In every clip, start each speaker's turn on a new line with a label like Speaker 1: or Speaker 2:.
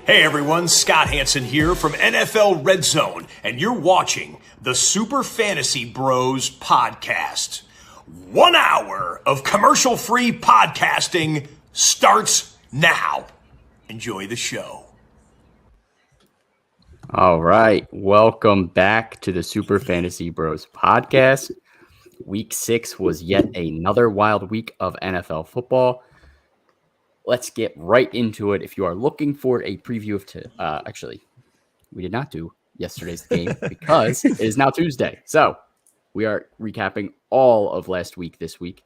Speaker 1: Hey everyone, Scott Hansen here from NFL Red Zone, and you're watching the Super Fantasy Bros podcast. 1 hour of commercial-free podcasting starts now. Enjoy the show.
Speaker 2: All right, welcome back to the Super Fantasy Bros podcast. Week 6 was yet another wild week of NFL football. Let's get right into it. If you are looking for a preview of actually, we did not do yesterday's game because it is now Tuesday. So we are recapping all of last week this week.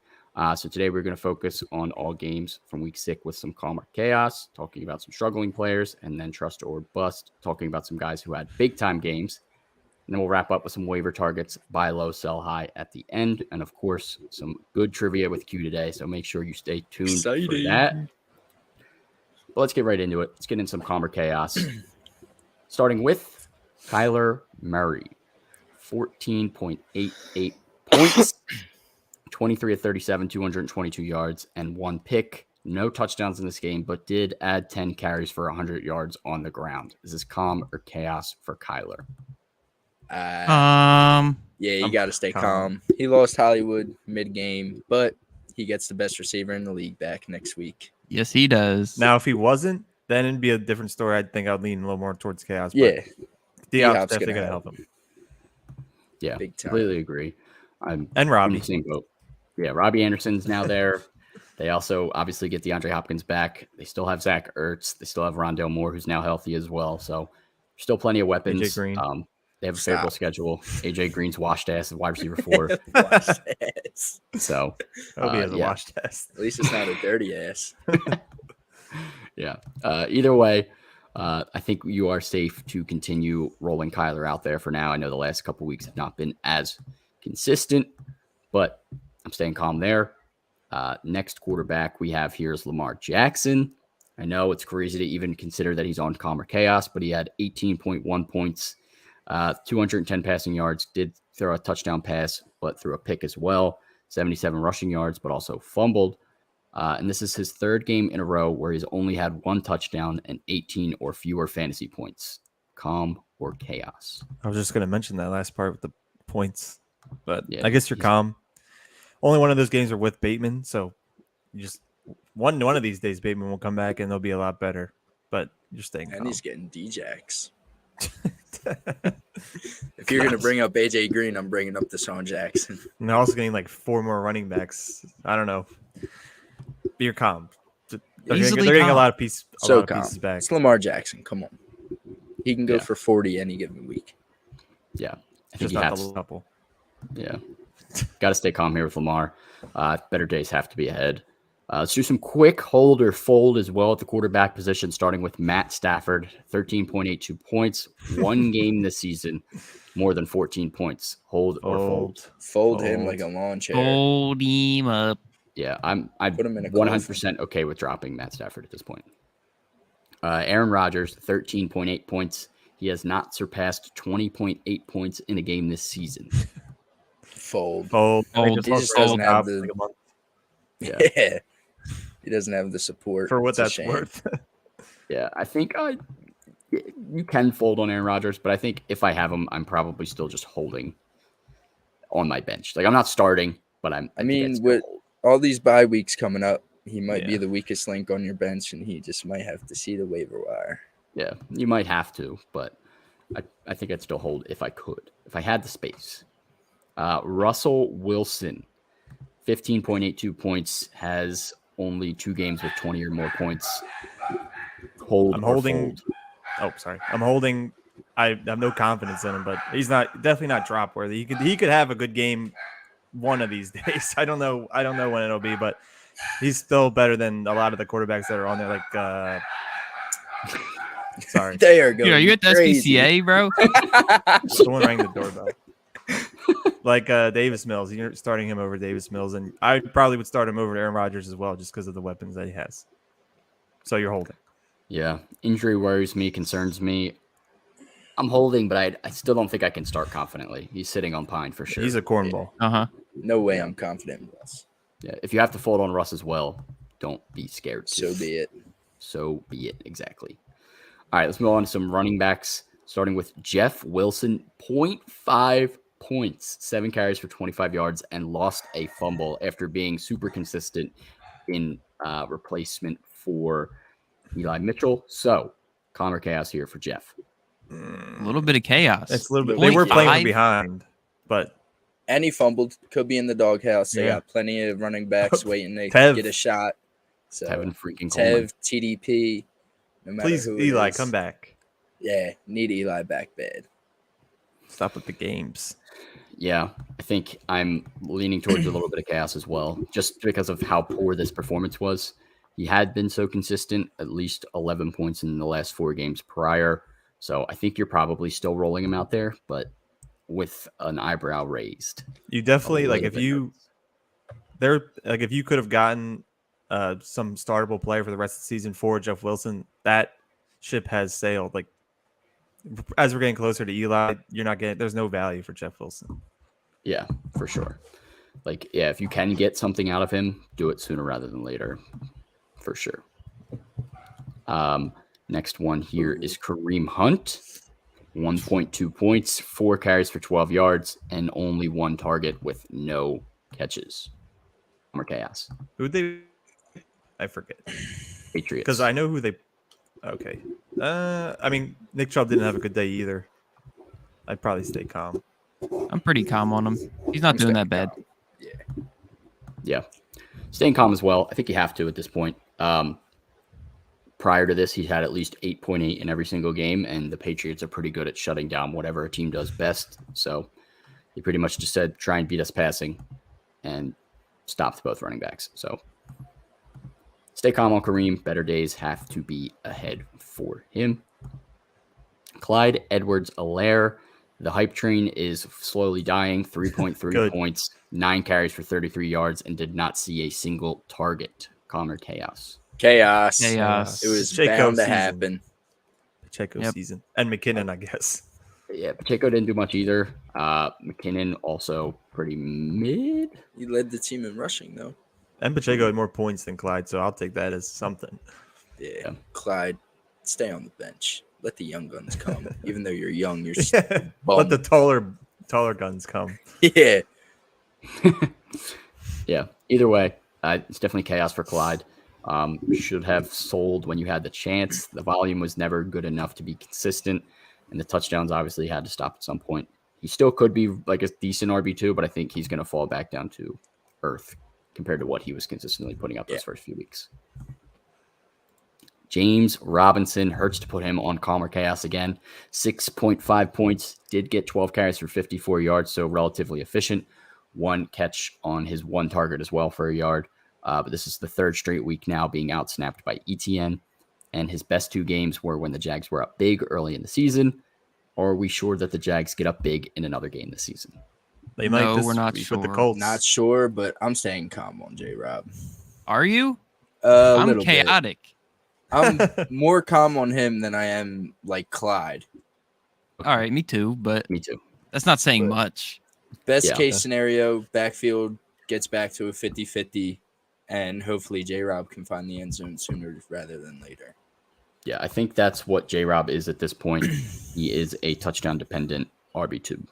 Speaker 2: So today we're going to focus on all games from week 6 with some calm or chaos, talking about some struggling players, and then trust or bust, talking about some guys who had big time games. And then we'll wrap up with some waiver targets, buy low, sell high at the end. And of course, some good trivia with Q today. So make sure you stay tuned for that. But let's get right into it. Let's get in some calmer chaos. Starting with Kyler Murray. 14.88 points, 23 of 37, 222 yards, and 1 pick. No touchdowns in this game, but did add 10 carries for 100 yards on the ground. Is this calm or chaos for Kyler?
Speaker 3: Yeah, you got to stay calm. He lost Hollywood mid-game, but he gets the best receiver in the league back next week.
Speaker 4: Yes, he does.
Speaker 5: Now, if he wasn't, then it'd be a different story. I think I'd lean a little more towards chaos. But
Speaker 3: Yeah.
Speaker 5: D-Hop's definitely going to help him.
Speaker 2: Yeah,
Speaker 3: Big time.
Speaker 2: completely agree.
Speaker 5: And
Speaker 2: I'm
Speaker 5: Robbie.
Speaker 2: in the same boat. Yeah, Robbie Anderson's now there. They also obviously get DeAndre Hopkins back. They still have Zach Ertz. They still have Rondale Moore, who's now healthy as well. So still plenty of weapons.
Speaker 5: AJ Green.
Speaker 2: They have a favorable schedule. AJ Green's washed ass at wide receiver 4.
Speaker 3: Washed ass.
Speaker 2: So
Speaker 5: Hope he has a wash test.
Speaker 3: At least it's not a dirty ass.
Speaker 2: yeah. Either way, I think you are safe to continue rolling Kyler out there for now. I know the last couple weeks have not been as consistent, but I'm staying calm there. Next quarterback we have here is Lamarck Jackson. I know it's crazy to even consider that he's on calm or chaos, but he had 18.1 points, 210 passing yards, did throw a touchdown pass, but threw a pick as well, 77 rushing yards, but also fumbled. And this is his 3rd game in a row where he's only had 1 touchdown and 18 or fewer fantasy points. Calm or chaos?
Speaker 5: I was just going to mention that last part with the points, but
Speaker 2: Yeah,
Speaker 5: I guess you're calm. Only one of those games are with Bateman, so you just one of these days Bateman will come back and they'll be a lot better. But you're staying calm.
Speaker 3: And he's getting D-Jacks. If you're going to bring up AJ Green, I'm bringing up Deshaun Jackson.
Speaker 5: And they're also getting like 4 more running backs. I don't know. But you're calm. They're getting a lot of pieces back.
Speaker 3: It's Lamar Jackson. Come on. He can go
Speaker 2: Yeah.
Speaker 3: for 40 any given week.
Speaker 2: Yeah. I think
Speaker 5: Just
Speaker 2: he
Speaker 5: not
Speaker 2: has.
Speaker 5: the couple.
Speaker 2: Yeah. Got to stay calm here with Lamar. Better days have to be ahead. Let's do some quick hold or fold as well at the quarterback position, starting with Matt Stafford, 13.82 points, 1 game this season, more than 14 points. Hold or fold?
Speaker 3: Fold him like a lawn chair.
Speaker 4: Hold him up.
Speaker 2: Yeah, I'm
Speaker 3: Put him in a
Speaker 2: 100% okay with dropping Matt Stafford at this point. Aaron Rodgers, 13.8 points. He has not surpassed 20.8 points in a game this season.
Speaker 3: Fold.
Speaker 4: He
Speaker 3: just doesn't have the
Speaker 2: Yeah.
Speaker 3: He doesn't have the support
Speaker 5: for what
Speaker 3: It's a
Speaker 5: that's
Speaker 3: shame.
Speaker 5: worth.
Speaker 2: Yeah, I think you can fold on Aaron Rodgers, but I think if I have him, I'm probably still just holding on my bench. Like I'm not starting, but I think I'd still
Speaker 3: with
Speaker 2: hold.
Speaker 3: all these bye weeks coming up, he might be the weakest link on your bench, and he just might have to see the waiver wire.
Speaker 2: Yeah, you might have to, but I think I'd still hold if I could, if I had the space. Russell Wilson, 15.82 points, has only 2 games with 20 or more points. Hold.
Speaker 5: I'm
Speaker 2: or
Speaker 5: holding.
Speaker 2: fold?
Speaker 5: Oh, sorry. I'm holding. I have no confidence in him, but he's definitely not drop worthy. He could have a good game one of these days. I don't know when it'll be, but he's still better than a lot of the quarterbacks that are on there. Like, sorry,
Speaker 3: They are going.
Speaker 4: Dude, are you at the
Speaker 3: crazy.
Speaker 4: SPCA, bro?
Speaker 5: someone rang the doorbell. Like Davis Mills, you're starting him over Davis Mills, and I probably would start him over Aaron Rodgers as well, just because of the weapons that he has. So you're holding.
Speaker 2: Yeah, injury worries me, concerns me. I'm holding, but I still don't think I can start confidently. He's sitting on Pine for sure.
Speaker 5: He's a cornball.
Speaker 3: No way I'm confident in Russ.
Speaker 2: Yeah, if you have to fold on Russ as well, don't be scared.
Speaker 3: So be it.
Speaker 2: So be it, exactly. All right, let's move on to some running backs, starting with Jeff Wilson, 0.5 points, 7 carries for 25 yards, and lost a fumble after being super consistent in replacement for Eli Mitchell. So, Connor Chaos here for Jeff.
Speaker 4: A little bit of chaos.
Speaker 5: It's a little bit. They were playing from behind, but
Speaker 3: and he fumbled. Could be in the doghouse. They got plenty of running backs waiting to get a shot. So
Speaker 2: Tevin freaking Coleman.
Speaker 3: Tev, TDP. No matter
Speaker 5: please,
Speaker 3: who
Speaker 5: Eli,
Speaker 3: it is.
Speaker 5: come back.
Speaker 3: Yeah, need Eli back bad.
Speaker 5: Stop with the games.
Speaker 2: Yeah, I think I'm leaning towards a little bit of chaos as well, just because of how poor this performance was. He had been so consistent, at least 11 points in the last 4 games prior. So I think you're probably still rolling him out there, but with an eyebrow raised.
Speaker 5: You definitely if you could have gotten some startable player for the rest of the season for Jeff Wilson, that ship has sailed. Like as we're getting closer to Eli, there's no value for Jeff Wilson.
Speaker 2: Yeah, for sure. If you can get something out of him, do it sooner rather than later, for sure. Next one here is Kareem Hunt, 1.2 points, 4 carries for 12 yards, and only 1 target with no catches. More chaos.
Speaker 5: Who'd they? I forget.
Speaker 2: Patriots.
Speaker 5: Because I know who they. Okay. I mean, Nick Chubb didn't have a good day either. I'd probably stay calm.
Speaker 4: I'm pretty calm on him. He's not doing that bad.
Speaker 2: Yeah. Staying calm as well. I think you have to at this point. Prior to this, he had at least 8.8 in every single game, and the Patriots are pretty good at shutting down whatever a team does best. So he pretty much just said, try and beat us passing, and stopped both running backs. So stay calm on Kareem. Better days have to be ahead for him. Clyde Edwards-Helaire. The hype train is slowly dying. 3.3 points, 9 carries for 33 yards, and did not see a single target. Connor Chaos.
Speaker 3: Chaos.
Speaker 4: Chaos.
Speaker 3: It was
Speaker 5: Pacheco
Speaker 3: bound to
Speaker 5: season.
Speaker 3: happen.
Speaker 5: Pacheco season. And McKinnon, I guess.
Speaker 2: Yeah, Pacheco didn't do much either. McKinnon also pretty mid.
Speaker 3: He led the team in rushing, though.
Speaker 5: And Pacheco had more points than Clyde, so I'll take that as something.
Speaker 3: Yeah. Clyde, stay on the bench. Let the young guns come. Even though you're young, you're
Speaker 5: Let the taller guns come.
Speaker 3: Yeah.
Speaker 2: Yeah. Either way, it's definitely chaos for Clyde. Should have sold when you had the chance. The volume was never good enough to be consistent, and the touchdowns obviously had to stop at some point. He still could be like a decent RB2, but I think he's going to fall back down to earth compared to what he was consistently putting up those first few weeks. James Robinson, hurts to put him on calmer chaos again. 6.5 points, did get 12 carries for 54 yards, so relatively efficient. 1 catch on his 1 target as well for a yard. But this is the 3rd straight week now being outsnapped by ETN. And his best 2 games were when the Jags were up big early in the season. Or are we sure that the Jags get up big in another game this season?
Speaker 5: They might
Speaker 4: No,
Speaker 5: this
Speaker 4: we're not
Speaker 5: week
Speaker 4: sure.
Speaker 5: with the Colts.
Speaker 3: Not sure, but I'm staying calm on J-Rob.
Speaker 4: Are you?
Speaker 3: I'm
Speaker 4: chaotic.
Speaker 3: I'm more calm on him than I am like Clyde.
Speaker 4: All right, me too, but
Speaker 2: Me too.
Speaker 4: that's not saying much.
Speaker 3: Best case scenario, backfield gets back to a 50-50, and hopefully J-Rob can find the end zone sooner rather than later.
Speaker 2: Yeah, I think that's what J-Rob is at this point. He is a touchdown-dependent RB2,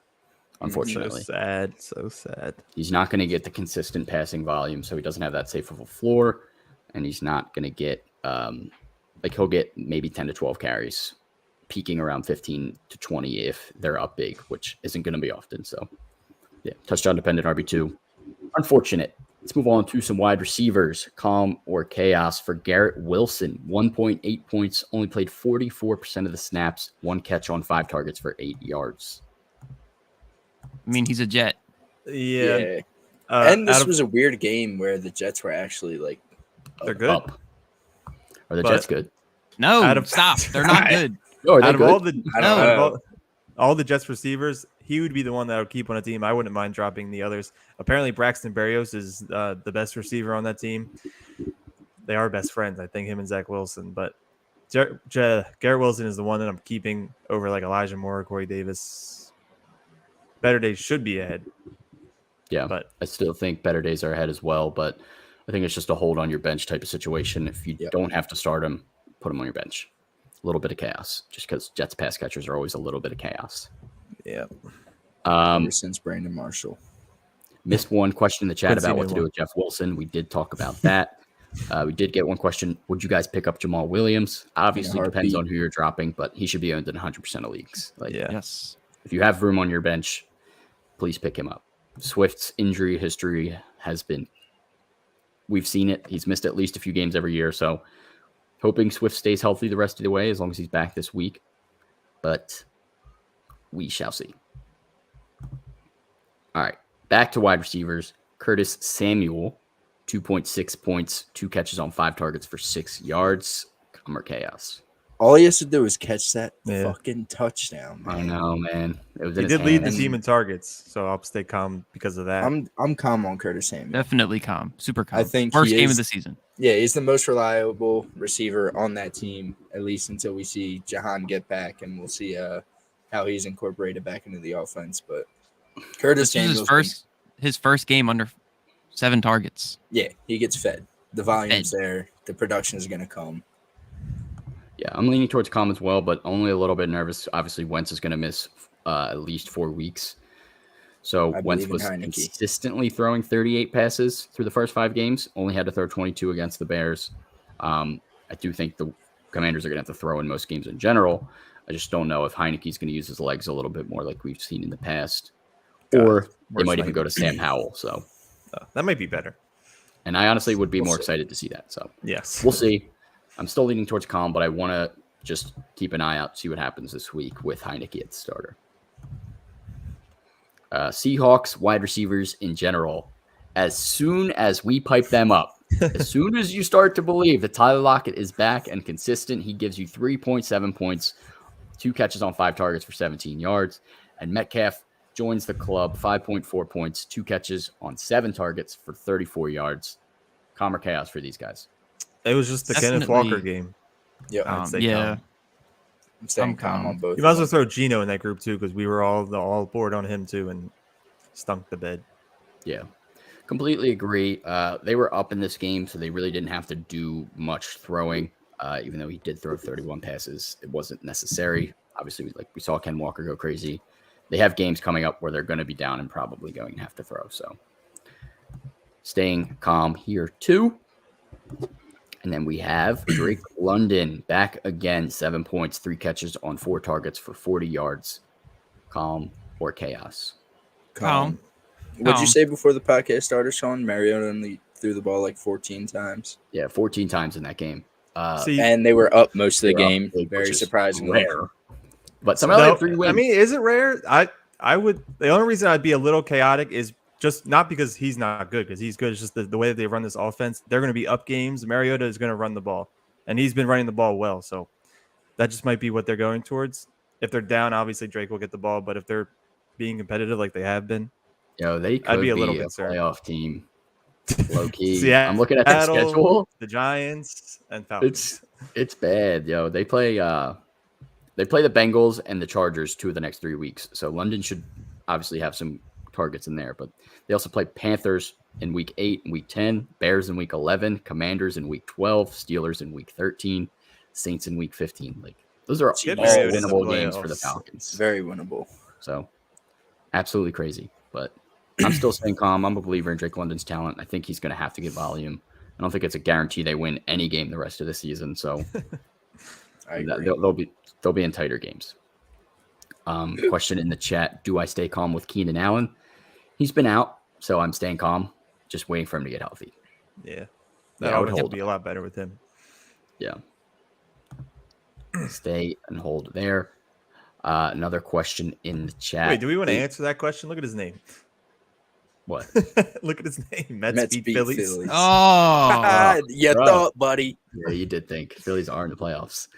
Speaker 2: unfortunately.
Speaker 5: So sad.
Speaker 2: He's not going to get the consistent passing volume, so he doesn't have that safe of a floor, and he's not going to get he'll get maybe 10 to 12 carries, peaking around 15 to 20 if they're up big, which isn't going to be often. So, yeah, touchdown-dependent RB2. Unfortunate. Let's move on to some wide receivers. Calm or chaos for Garrett Wilson. 1.8 points, only played 44% of the snaps, 1 catch on 5 targets for 8 yards.
Speaker 4: I mean, he's a Jet.
Speaker 5: Yeah.
Speaker 3: And this
Speaker 5: out of-
Speaker 3: was a weird game where the Jets were actually like
Speaker 5: they're good.
Speaker 2: Up. Are the
Speaker 5: But-
Speaker 2: Jets good?
Speaker 4: No,
Speaker 5: Out of-
Speaker 4: stop. They're not good.
Speaker 2: Oh, are they
Speaker 5: Out of
Speaker 2: good?
Speaker 5: all the
Speaker 3: I don't
Speaker 5: out of
Speaker 3: know.
Speaker 5: all the Jets receivers, he would be the one that I would keep on a team. I wouldn't mind dropping the others. Apparently, Braxton Berrios is the best receiver on that team. They are best friends, I think, him and Zach Wilson. But Garrett Wilson is the one that I'm keeping over like Elijah Moore, Corey Davis. Better days should be ahead.
Speaker 2: Yeah,
Speaker 5: But
Speaker 2: I still think better days are ahead as well. But I think it's just a hold on your bench type of situation. If you don't have to start him, put him on your bench. A little bit of chaos, just because Jets pass catchers are always a little bit of chaos.
Speaker 5: yeah,
Speaker 3: ever since Brandon Marshall.
Speaker 2: Missed one question in the chat
Speaker 5: Couldn't see
Speaker 2: about what to do
Speaker 5: anyone.
Speaker 2: with Jeff Wilson. We did talk about that. We did get one question. Would you guys pick up Jamal Williams? Obviously, depends
Speaker 3: heartbeat.
Speaker 2: on who you're dropping, but he should be owned in 100% of leagues. Like,
Speaker 5: yeah.
Speaker 4: Yes.
Speaker 2: if you have room on your bench, please pick him up. Swift's injury history has been, we've seen it. He's missed at least a few games every year. So hoping Swift stays healthy the rest of the way as long as he's back this week. But we shall see. All right. Back to wide receivers. Curtis Samuel, 2.6 points, 2 catches on 5 targets for 6 yards. Calm chaos.
Speaker 3: All he has to do is catch that
Speaker 5: Yeah.
Speaker 3: fucking touchdown, man.
Speaker 2: I know, man. It was
Speaker 5: He
Speaker 2: in his
Speaker 5: did lead the
Speaker 2: hands.
Speaker 5: team in targets, so I'll stay calm because of that.
Speaker 3: I'm calm on Curtis Samuel.
Speaker 4: Definitely calm. Super calm.
Speaker 3: I think
Speaker 4: First
Speaker 3: he
Speaker 4: game
Speaker 3: is-
Speaker 4: of the season.
Speaker 3: Yeah, he's the most reliable receiver on that team, at least until we see Jahan get back, and we'll see how he's incorporated back into the offense. But Curtis
Speaker 4: This is
Speaker 3: Samuel,
Speaker 4: his first game under 7 targets.
Speaker 3: yeah, he gets fed. The volume's there. The production is going to come.
Speaker 2: Yeah, I'm leaning towards calm as well, but only a little bit nervous. Obviously, Wentz is going to miss at least 4 weeks. So
Speaker 3: I
Speaker 2: Wentz
Speaker 3: believe in
Speaker 2: was
Speaker 3: Heineke.
Speaker 2: consistently throwing 38 passes through the first 5 games, only had to throw 22 against the Bears. I do think the Commanders are going to have to throw in most games in general. I just don't know if Heineke's going to use his legs a little bit more like we've seen in the past. Or they
Speaker 5: worse
Speaker 2: might even
Speaker 5: likely.
Speaker 2: go to Sam Howell. So,
Speaker 5: That might be better.
Speaker 2: and I honestly would be
Speaker 3: We'll
Speaker 2: more
Speaker 3: see.
Speaker 2: excited to see that. So
Speaker 5: Yes.
Speaker 2: we'll see. I'm still leaning towards calm, but I want to just keep an eye out, see what happens this week with Heineke at the starter. Seahawks wide receivers in general, as soon as we pipe them up, as soon as you start to believe that Tyler Lockett is back and consistent, he gives you 3.7 points, 2 catches on 5 targets for 17 yards. And Metcalf joins the club, 5.4 points, 2 catches on 7 targets for 34 yards. Calm or chaos for these guys?
Speaker 5: It was just the Kenneth
Speaker 4: Definitely.
Speaker 5: Walker game.
Speaker 3: Yeah,
Speaker 5: I'd say
Speaker 4: Yeah.
Speaker 5: calm.
Speaker 3: I'm staying
Speaker 4: I'm
Speaker 3: calm
Speaker 4: calm.
Speaker 3: on both.
Speaker 5: You might as
Speaker 3: of
Speaker 5: well
Speaker 3: them.
Speaker 5: throw Gino in that group too, because we were all bored on him too and stunk the bed.
Speaker 2: Yeah, completely agree. They were up in this game, so they really didn't have to do much throwing. Even though he did throw 31 passes, it wasn't necessary. Obviously, we saw Ken Walker go crazy. They have games coming up where they're going to be down and probably going to have to throw. So staying calm here too. And then we have Drake London back again, 7 points, 3 catches on 4 targets for 40 yards. Calm or chaos?
Speaker 4: Calm.
Speaker 3: What'd
Speaker 4: Calm.
Speaker 3: you say before the podcast started, Sean? Mariota only threw the ball like 14 times,
Speaker 2: Yeah, 14 times in that game.
Speaker 5: See,
Speaker 3: and they were up most of the
Speaker 2: They were up
Speaker 3: game.
Speaker 2: big,
Speaker 3: Very
Speaker 2: which is
Speaker 3: surprisingly.
Speaker 2: rare. But somehow they
Speaker 5: no,
Speaker 2: have 3 wins.
Speaker 5: I mean, is it rare? I would. The only reason I'd be a little chaotic is just not because he's not good, because he's good. It's just the way that they run this offense. They're going to be up games. Mariota is going to run the ball, and he's been running the ball well. So that just might be what they're going towards. If they're down, obviously Drake will get the ball. But if they're being competitive like they have been,
Speaker 2: They could
Speaker 5: I'd be a little
Speaker 2: be a
Speaker 5: concerned.
Speaker 2: playoff team. Low key.
Speaker 5: Seattle,
Speaker 2: I'm looking at their schedule.
Speaker 5: the Giants, and Falcons.
Speaker 2: It's bad, yo. They play the Bengals and the Chargers 2 of the next 3 weeks. So London should obviously have some targets in there, but they also play Panthers in week 8 and week 10, Bears in week 11, Commanders in week 12, Steelers in week 13, Saints in week 15. Like those are all
Speaker 5: Get Mariota in the
Speaker 2: winnable games for the
Speaker 5: playoffs.
Speaker 2: Falcons.
Speaker 3: Very winnable.
Speaker 2: So absolutely crazy, but I'm still staying calm. I'm a believer in Drake London's talent. I think he's going to have to get volume. I don't think it's a guarantee they win any game the rest of the season. So
Speaker 3: I agree.
Speaker 2: they'll be in tighter games. Question in the chat: do I stay calm with Keenan Allen? He's been out, so I'm staying calm, just waiting for him to get healthy.
Speaker 5: Yeah,
Speaker 2: Yeah,
Speaker 5: that
Speaker 2: I would
Speaker 5: offense will
Speaker 2: hold
Speaker 5: be a lot better with him.
Speaker 2: Yeah, stay and hold there. Another question in the chat.
Speaker 5: Wait, do we want to answer that question? Look at his name.
Speaker 2: What?
Speaker 5: Look at his name. Mets beat Phillies.
Speaker 4: Oh,
Speaker 3: you
Speaker 2: bro.
Speaker 3: thought, buddy.
Speaker 2: Yeah, you did think Phillies are in the playoffs.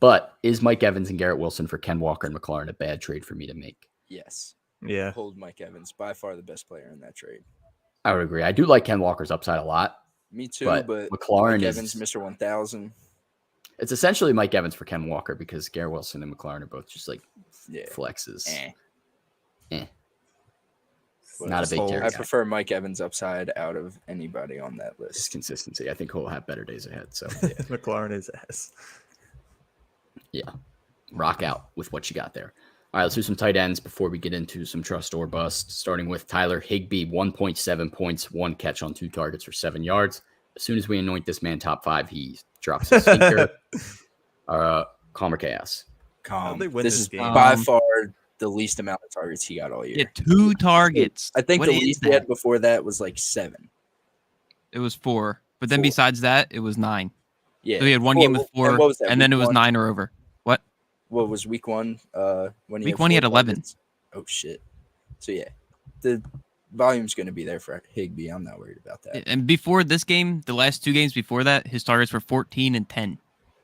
Speaker 2: But is Mike Evans and Garrett Wilson for Ken Walker and McLaurin a bad trade for me to make?
Speaker 3: Yes.
Speaker 5: Yeah.
Speaker 3: Hold Mike Evans, by far the best player in that trade.
Speaker 2: I would agree. I do like Ken Walker's upside a lot.
Speaker 3: Me too,
Speaker 2: But
Speaker 3: but
Speaker 2: McLaurin
Speaker 3: Mike
Speaker 2: is
Speaker 3: Evans, Mr. 1000.
Speaker 2: It's essentially Mike Evans for Ken Walker because Garrett Wilson and McLaurin are both just like flexes. Not a big
Speaker 3: I
Speaker 2: carry.
Speaker 3: prefer Mike Evans' upside out of anybody on that list.
Speaker 2: It's consistency. I think he'll have better days ahead. So
Speaker 5: McLaurin is ass.
Speaker 2: yeah, rock out with what you got there. All right, let's do some tight ends before we get into some trust or bust. Starting with Tyler Higbee, 1.7 points, 1 catch on 2 targets for 7 yards. As soon as we anoint this man top 5, he drops his stinker. Calmer Chaos.
Speaker 3: Calm.
Speaker 5: They win
Speaker 3: This
Speaker 5: this
Speaker 3: is
Speaker 5: game.
Speaker 3: by far the least amount of targets he got all year.
Speaker 4: yeah, 2 targets.
Speaker 3: I think
Speaker 4: What
Speaker 3: the
Speaker 4: is
Speaker 3: least he
Speaker 4: that?
Speaker 3: had before that was like 7.
Speaker 4: It was 4, but then
Speaker 3: 4.
Speaker 4: besides that, it was 9.
Speaker 3: Yeah.
Speaker 4: So he had one game with 4,
Speaker 3: and what was that,
Speaker 4: and then it
Speaker 3: week
Speaker 4: was
Speaker 3: 1?
Speaker 4: 9 or over. What?
Speaker 3: What was week 1? When
Speaker 4: Week 1 he had
Speaker 3: 4
Speaker 4: 11.
Speaker 3: targets? Oh shit. So yeah, the volume's going to be there for Higbee. I'm not worried about that.
Speaker 4: And before this game, the last 2 games before that, his targets were 14 and 10.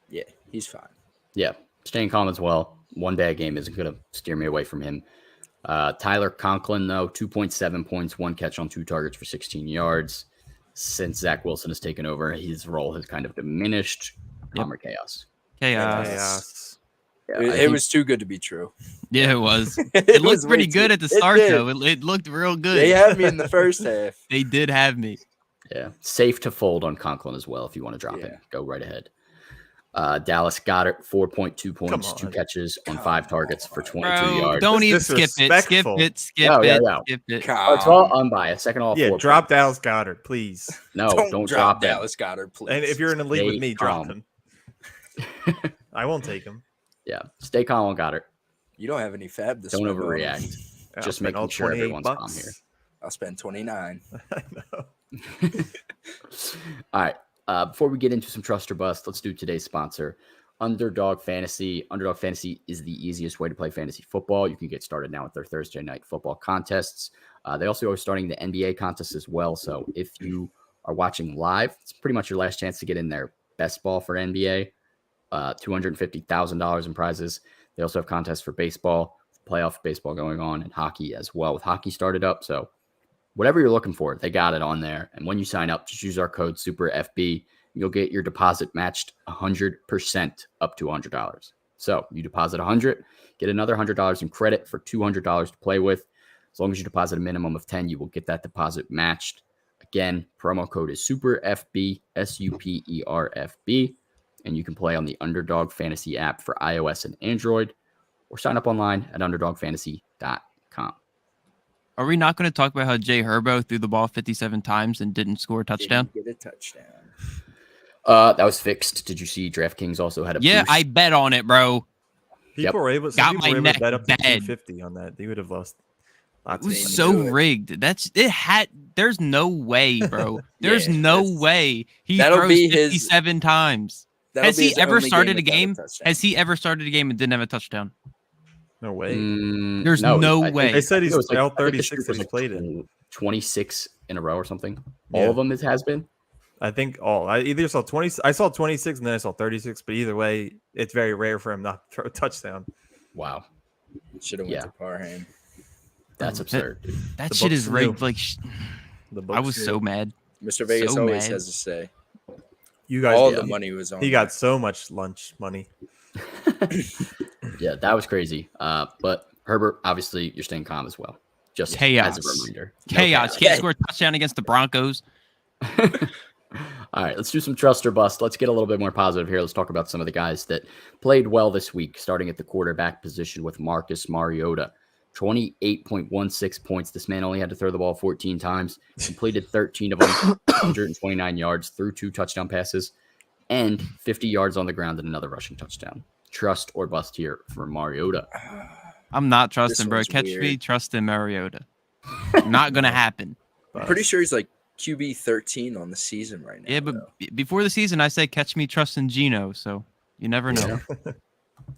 Speaker 3: Yeah, he's fine.
Speaker 2: Yeah, staying calm as well. One bad game isn't going to steer me away from him. Tyler Conklin, though, 2.7 points, 1 catch on 2 targets for 16 yards. Since Zach Wilson has taken over, his role has kind of diminished. Calmer Chaos.
Speaker 5: Chaos.
Speaker 2: Yeah,
Speaker 3: It was too good to be true.
Speaker 4: Yeah, it was. It
Speaker 3: was
Speaker 4: looked pretty
Speaker 3: way
Speaker 4: good
Speaker 3: too-
Speaker 4: at the
Speaker 3: it
Speaker 4: start,
Speaker 3: did.
Speaker 4: though. It looked real good.
Speaker 3: They had me in the first half.
Speaker 4: They did have me.
Speaker 2: Yeah, safe to fold on Conklin as well if you want to drop
Speaker 3: Yeah.
Speaker 2: him. Go right ahead. Dallas Goedert, 4.2 points, 2
Speaker 5: on.
Speaker 2: catches on 5 targets for 22
Speaker 4: Bro,
Speaker 2: yards.
Speaker 4: don't even
Speaker 5: That's
Speaker 4: skip it. Skip
Speaker 5: disrespectful.
Speaker 4: it. Skip
Speaker 2: Oh, yeah,
Speaker 4: it.
Speaker 2: yeah.
Speaker 4: Skip it.
Speaker 2: It's all unbiased. Second all,
Speaker 5: Yeah,
Speaker 2: 4
Speaker 5: drop
Speaker 2: points.
Speaker 5: Dallas Goedert, please.
Speaker 2: No, don't
Speaker 3: drop
Speaker 2: drop him.
Speaker 3: Dallas Goedert, please.
Speaker 5: And if you're in a league with me, drop
Speaker 2: calm.
Speaker 5: him. I won't take him.
Speaker 2: Yeah, stay calm on Goddard.
Speaker 3: you don't have any fab this
Speaker 2: Don't
Speaker 3: week,
Speaker 2: overreact.
Speaker 5: I'll
Speaker 2: Just
Speaker 5: spend
Speaker 2: making
Speaker 5: all
Speaker 2: sure
Speaker 5: 28
Speaker 2: everyone's calm
Speaker 5: bucks.
Speaker 2: here.
Speaker 3: I'll spend 29.
Speaker 5: I know.
Speaker 2: All right. Before we get into some trust or bust, let's do today's sponsor, Underdog Fantasy. Underdog Fantasy is the easiest way to play fantasy football. You can get started now with their Thursday night football contests. They also are starting the NBA contest as well. So if you are watching live, it's pretty much your last chance to get in their best ball for NBA. $250,000 in prizes. They also have contests for baseball, playoff baseball going on, and hockey as well. With hockey started up, so whatever you're looking for, they got it on there. And when you sign up, just use our code SUPERFB. You'll get your deposit matched 100% up to $100. So you deposit $100, get another $100 in credit for $200 to play with. As long as you deposit a minimum of 10, you will get that deposit matched. Again, promo code is SUPERFB, SUPERFB. And you can play on the Underdog Fantasy app for iOS and Android, or sign up online at underdogfantasy.com.
Speaker 4: Are we not going to talk about how Jay Herbo threw the ball 57 times and didn't score a touchdown?
Speaker 3: Didn't get a touchdown.
Speaker 2: That was fixed. Did you see DraftKings also had a
Speaker 4: Yeah,
Speaker 2: boost?
Speaker 4: I bet on it, bro.
Speaker 2: Yep.
Speaker 5: People were able,
Speaker 4: Got
Speaker 5: some people
Speaker 4: my
Speaker 5: were able
Speaker 4: neck
Speaker 5: to bet up to
Speaker 4: bad.
Speaker 5: 250 on that. They would have lost
Speaker 4: It
Speaker 5: lots
Speaker 4: was
Speaker 5: of money.
Speaker 4: so
Speaker 3: do it.
Speaker 4: rigged. There's no way, bro. There's
Speaker 3: Yeah,
Speaker 4: no
Speaker 3: that's-
Speaker 4: way he
Speaker 3: that'll
Speaker 4: throws
Speaker 3: be his-
Speaker 4: 57 times.
Speaker 3: That'll
Speaker 4: Has
Speaker 3: be
Speaker 4: he
Speaker 3: his
Speaker 4: ever
Speaker 3: only
Speaker 4: started a
Speaker 3: without
Speaker 4: game?
Speaker 3: touchdown.
Speaker 4: Has he ever started a game and didn't have a touchdown?
Speaker 5: No way.
Speaker 4: There's no way.
Speaker 5: They said he's
Speaker 2: it was
Speaker 5: all
Speaker 2: I think the
Speaker 5: 36
Speaker 2: streak
Speaker 5: that
Speaker 2: was
Speaker 5: he's played in.
Speaker 2: 26 in a row or something.
Speaker 5: Yeah.
Speaker 2: All of them it has been.
Speaker 5: I think all. I either saw 20. I saw 26 and then I saw 36. But either way, it's very rare for him not to throw a touchdown.
Speaker 2: Wow,
Speaker 3: Should have
Speaker 2: Yeah.
Speaker 3: went to Parham.
Speaker 2: that's absurd. dude.
Speaker 4: That
Speaker 5: The
Speaker 4: shit
Speaker 5: books
Speaker 4: is
Speaker 5: knew.
Speaker 4: rigged. Like,
Speaker 5: The
Speaker 4: I
Speaker 5: books
Speaker 4: was
Speaker 5: knew.
Speaker 4: so mad.
Speaker 3: Mr. Vegas
Speaker 4: So
Speaker 3: always
Speaker 4: mad.
Speaker 3: has to say.
Speaker 5: You guys.
Speaker 3: All
Speaker 5: yeah.
Speaker 3: the money was on.
Speaker 5: He got so much lunch money.
Speaker 2: Yeah, that was crazy. But Herbert, obviously, you're staying calm as well. Just
Speaker 4: Chaos.
Speaker 2: as a reminder. No
Speaker 4: Chaos. Can't score a touchdown against the Broncos.
Speaker 2: All right, let's do some trust or bust. Let's get a little bit more positive here. Let's talk about some of the guys that played well this week, starting at the quarterback position with Marcus Mariota. 28.16 points. This man only had to throw the ball 14 times, completed 13 of them, 129 yards, threw 2 touchdown passes, and 50 yards on the ground and another rushing touchdown. Trust or bust here for Mariota.
Speaker 4: I'm not
Speaker 3: This
Speaker 4: trusting, bro.
Speaker 3: one's
Speaker 4: Catch me
Speaker 3: weird.
Speaker 4: trusting Mariota. Not going to happen.
Speaker 3: I'm pretty sure he's like QB 13 on the season right now.
Speaker 4: Yeah, but
Speaker 3: though.
Speaker 4: before the season, I said catch me trusting Geno. So you never know.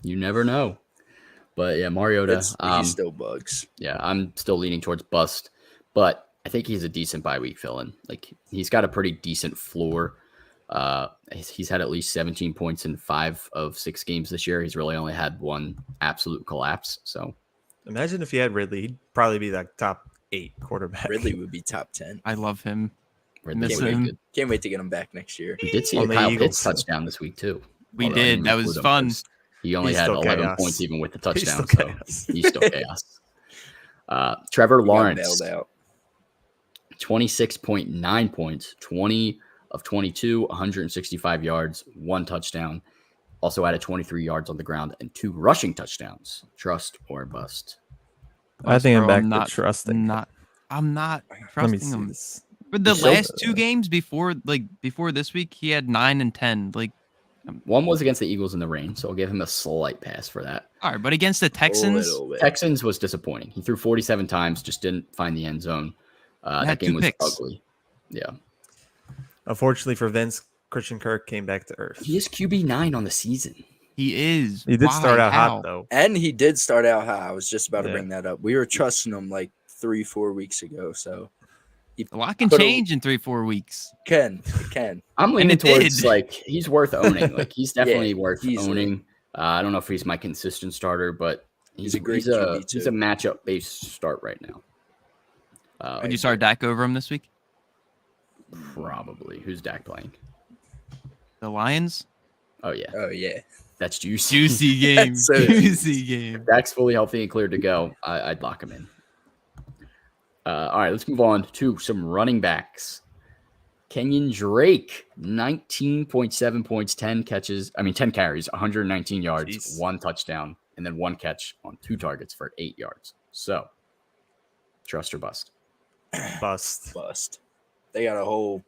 Speaker 2: You never know. But yeah, Mariota.
Speaker 3: He still bugs.
Speaker 2: Yeah, I'm still leaning towards bust. But I think he's a decent bye week fill-in. Like he's got a pretty decent floor. He's had at least 17 points in 5 of 6 games this year. He's really only had one absolute collapse. So
Speaker 5: imagine if he had Ridley, he'd probably be like top 8 quarterback.
Speaker 3: Ridley would be top 10.
Speaker 4: I love him.
Speaker 2: Ridley's
Speaker 4: Miss
Speaker 2: really
Speaker 4: him.
Speaker 2: good.
Speaker 3: Can't wait to get him back next year.
Speaker 2: We did see
Speaker 5: On
Speaker 2: a
Speaker 5: the
Speaker 2: Kyle
Speaker 5: Eagles.
Speaker 2: Pitts touchdown this week too.
Speaker 4: We
Speaker 2: Although I
Speaker 4: did.
Speaker 2: didn't
Speaker 4: That was
Speaker 2: include him
Speaker 4: fun.
Speaker 2: because he only
Speaker 5: He's
Speaker 2: had
Speaker 5: still
Speaker 2: 11
Speaker 5: chaos.
Speaker 2: points even with the
Speaker 5: He's
Speaker 2: touchdown.
Speaker 5: still
Speaker 2: So
Speaker 5: chaos.
Speaker 2: he's still chaos. Trevor
Speaker 3: He got
Speaker 2: Lawrence,
Speaker 3: bailed out.
Speaker 2: 26.9 points, 20 of 22, 165 yards, 1 touchdown. Also added 23 yards on the ground and 2 rushing touchdowns. Trust or bust?
Speaker 5: I think I'm
Speaker 4: Bro,
Speaker 5: back to trusting.
Speaker 4: I'm not
Speaker 5: Let me
Speaker 4: trusting
Speaker 5: see
Speaker 4: him.
Speaker 5: this.
Speaker 4: For the
Speaker 2: So-
Speaker 4: last 2 games before this week, he had 9 and 10. Like,
Speaker 2: One was against the Eagles in the rain, so I'll give him a slight pass for that.
Speaker 4: all right, but against the
Speaker 3: A
Speaker 4: Texans,
Speaker 3: little bit.
Speaker 2: Texans was disappointing. He threw 47 times, just didn't find the end zone.
Speaker 4: Had
Speaker 2: That
Speaker 4: 2
Speaker 2: game was
Speaker 4: picks.
Speaker 2: ugly. Yeah.
Speaker 5: Unfortunately for Vince, Christian Kirk came back to earth.
Speaker 2: He is QB9 on the season.
Speaker 4: he is.
Speaker 5: He did start
Speaker 4: Why?
Speaker 5: out
Speaker 4: How?
Speaker 5: hot though.
Speaker 3: And he did start out high. I was just about to
Speaker 5: Yeah.
Speaker 3: bring that up. We were trusting him like 3-4 weeks ago. So
Speaker 4: A lot can
Speaker 3: Could've-
Speaker 4: change in 3-4 weeks.
Speaker 3: it can.
Speaker 2: I'm leaning
Speaker 4: it
Speaker 2: towards
Speaker 4: did.
Speaker 2: like he's worth owning. Like he's definitely
Speaker 3: Yeah,
Speaker 2: worth
Speaker 3: easily.
Speaker 2: owning. I don't know if he's my consistent starter, but
Speaker 3: He's a great
Speaker 2: he's
Speaker 3: QB
Speaker 2: he's
Speaker 3: too.
Speaker 2: a matchup based start right now.
Speaker 4: Would you start Dak over him this week?
Speaker 2: Probably. Who's Dak playing?
Speaker 4: The Lions?
Speaker 2: Oh yeah,
Speaker 3: Oh yeah.
Speaker 2: that's juicy.
Speaker 4: Juicy game.
Speaker 3: So
Speaker 4: Juicy game.
Speaker 2: Dak's fully healthy and cleared to go. I'd lock him in. All right, let's move on to some running backs. Kenyan Drake, 19.7 points, 10 carries, 119 yards,
Speaker 5: Jeez.
Speaker 2: 1 touchdown, and then 1 catch on 2 targets for 8 yards. So, trust or bust?
Speaker 5: Bust.
Speaker 3: Bust. They got a whole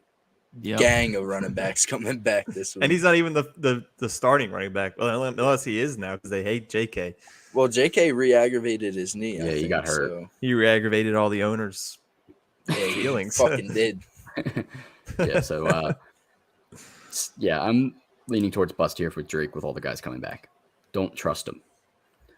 Speaker 4: Yep.
Speaker 3: gang of running backs coming back this week.
Speaker 5: And he's not even the starting running back. Well, unless he is now because they hate JK.
Speaker 3: Well, JK re-aggravated his knee. I
Speaker 2: Yeah, he
Speaker 3: think,
Speaker 2: got hurt.
Speaker 3: So,
Speaker 5: He re-aggravated all the owners'
Speaker 3: yeah, he
Speaker 5: feelings.
Speaker 3: fucking did.
Speaker 2: Yeah, so, yeah, I'm leaning towards bust here for Drake with all the guys coming back. Don't trust him.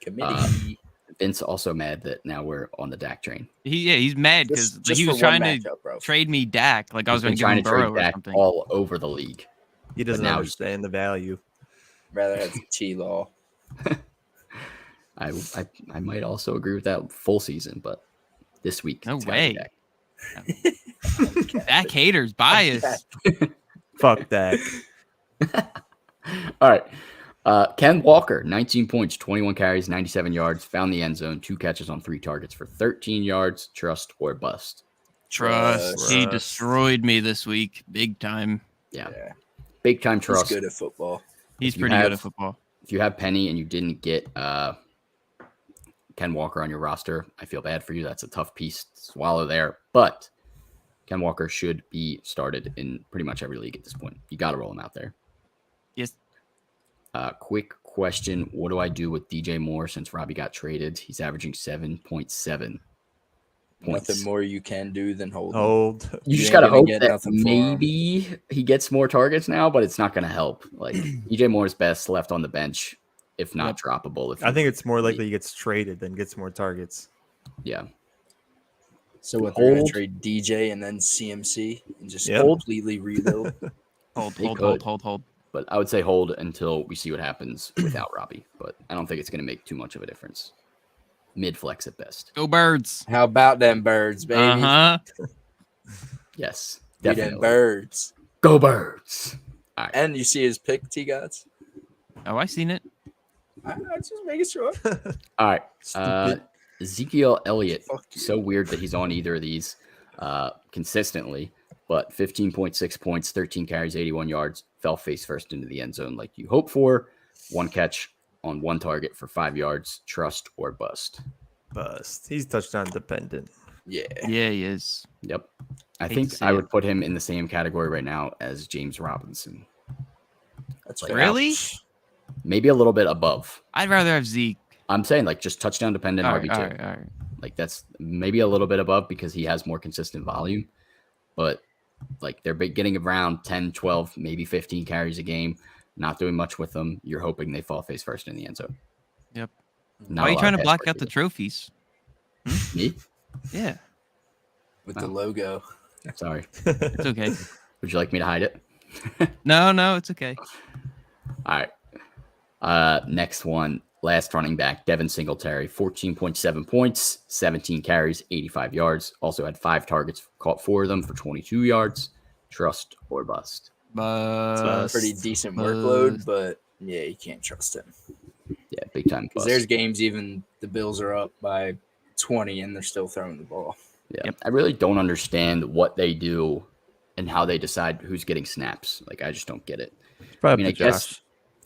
Speaker 3: Committee.
Speaker 2: Vince also mad that now we're on the Dak train.
Speaker 4: He's mad because
Speaker 3: Just
Speaker 4: he
Speaker 3: for
Speaker 4: was
Speaker 3: one
Speaker 4: trying to
Speaker 3: matchup, bro.
Speaker 4: trade me Dak. Like I was
Speaker 2: He's
Speaker 4: going
Speaker 2: been
Speaker 4: to give
Speaker 2: trying
Speaker 4: him
Speaker 2: to
Speaker 4: Burrow
Speaker 2: trade
Speaker 4: or
Speaker 2: Dak
Speaker 4: something.
Speaker 2: all over the league.
Speaker 5: He doesn't
Speaker 2: now he's-
Speaker 5: understand the value.
Speaker 3: Rather have T-Law.
Speaker 2: I might also agree with that full season, but this week.
Speaker 4: No
Speaker 2: it's gotta be
Speaker 4: way.
Speaker 2: Dak.
Speaker 4: Dak haters bias.
Speaker 5: Fuck that.
Speaker 2: All right. Ken Walker, 19 points, 21 carries, 97 yards, found the end zone, 2 catches on 3 targets for 13 yards. Trust or bust?
Speaker 4: Trust. He
Speaker 5: Trust.
Speaker 4: destroyed me this week, big time.
Speaker 2: Yeah.
Speaker 3: Yeah,
Speaker 2: Big time
Speaker 3: he's
Speaker 2: trust.
Speaker 3: good at football.
Speaker 4: He's
Speaker 2: If you
Speaker 4: pretty good
Speaker 2: have-
Speaker 4: at football.
Speaker 2: If you have Penny and you didn't get Ken Walker on your roster, I feel bad for you. That's a tough piece to swallow there. But Ken Walker should be started in pretty much every league at this point. You got to roll him out there.
Speaker 4: Yes.
Speaker 2: Quick question. What do I do with DJ Moore since Robbie got traded? He's averaging 7.7 points.
Speaker 3: Nothing more you can do than hold him.
Speaker 5: Hold.
Speaker 2: You
Speaker 3: You
Speaker 2: just
Speaker 3: ain't
Speaker 2: got to
Speaker 3: gonna
Speaker 2: hope
Speaker 3: get
Speaker 2: that
Speaker 3: nothing for him.
Speaker 2: maybe he gets more targets now, but it's not going to help. Like DJ Moore's best left on the bench, if not droppable. If
Speaker 5: I think it's more likely he gets traded than gets more targets.
Speaker 2: yeah.
Speaker 3: So what? They're gonna
Speaker 2: Hold.
Speaker 3: trade DJ and then CMC and just
Speaker 5: Yep.
Speaker 3: completely rebuild.
Speaker 4: Hold,
Speaker 2: They
Speaker 4: hold,
Speaker 2: could.
Speaker 4: hold.
Speaker 2: But I would say hold until we see what happens without Robbie. But I don't think it's going to make too much of a difference. Mid flex at best.
Speaker 4: Go Birds.
Speaker 3: How about them birds, baby?
Speaker 4: Uh-huh.
Speaker 2: Yes,
Speaker 3: Be them
Speaker 2: definitely.
Speaker 3: birds.
Speaker 2: Go Birds.
Speaker 3: And you see his pick, T-Gods?
Speaker 4: Oh, I seen it.
Speaker 3: I'm just making sure.
Speaker 2: All right.
Speaker 3: Stupid.
Speaker 2: Ezekiel Elliott.
Speaker 3: Fuck you.
Speaker 2: So weird that he's on either of these consistently. But 15.6 points, 13 carries, 81 yards. Fell face first into the end zone like you hope for. 1 catch on 1 target for 5 yards. Trust or bust?
Speaker 5: Bust. He's touchdown dependent.
Speaker 3: Yeah.
Speaker 4: Yeah, he is.
Speaker 2: Yep. I
Speaker 4: Hate
Speaker 2: think
Speaker 4: to see
Speaker 2: I
Speaker 4: it.
Speaker 2: would put him in the same category right now as James Robinson.
Speaker 3: That's
Speaker 2: Like,
Speaker 3: fair.
Speaker 4: Really?
Speaker 2: Maybe a little bit above.
Speaker 4: I'd rather have Zeke.
Speaker 2: I'm saying like just touchdown dependent
Speaker 4: All right,
Speaker 2: RB2.
Speaker 4: all right, all right.
Speaker 2: Like that's maybe a little bit above because he has more consistent volume. But like they're getting around 10, 12, maybe 15 carries a game, not doing much with them. You're hoping they fall face first in the end zone.
Speaker 4: Yep.
Speaker 2: Not
Speaker 4: Why are
Speaker 2: a
Speaker 4: you
Speaker 2: lot
Speaker 4: trying
Speaker 2: of
Speaker 4: to
Speaker 2: pass
Speaker 4: block
Speaker 2: work
Speaker 4: out the
Speaker 2: either.
Speaker 4: trophies?
Speaker 2: Me?
Speaker 4: Yeah.
Speaker 3: with the logo.
Speaker 2: Sorry.
Speaker 4: It's okay.
Speaker 2: Would you like me to hide it?
Speaker 4: No, it's okay.
Speaker 2: All right. Next one. Last running back, Devin Singletary, 14.7 points, 17 carries, 85 yards. Also had 5 targets, caught 4 of them for 22 yards. Trust or bust?
Speaker 4: But
Speaker 3: Pretty decent workload, but yeah, you can't trust him.
Speaker 2: Yeah, big time
Speaker 3: Because
Speaker 2: bust.
Speaker 3: there's games even the Bills are up by 20 and they're still throwing the ball.
Speaker 2: Yeah,
Speaker 4: Yep.
Speaker 2: I really don't understand what they do and how they decide who's getting snaps. Like, I just don't get it.
Speaker 5: Probably
Speaker 2: I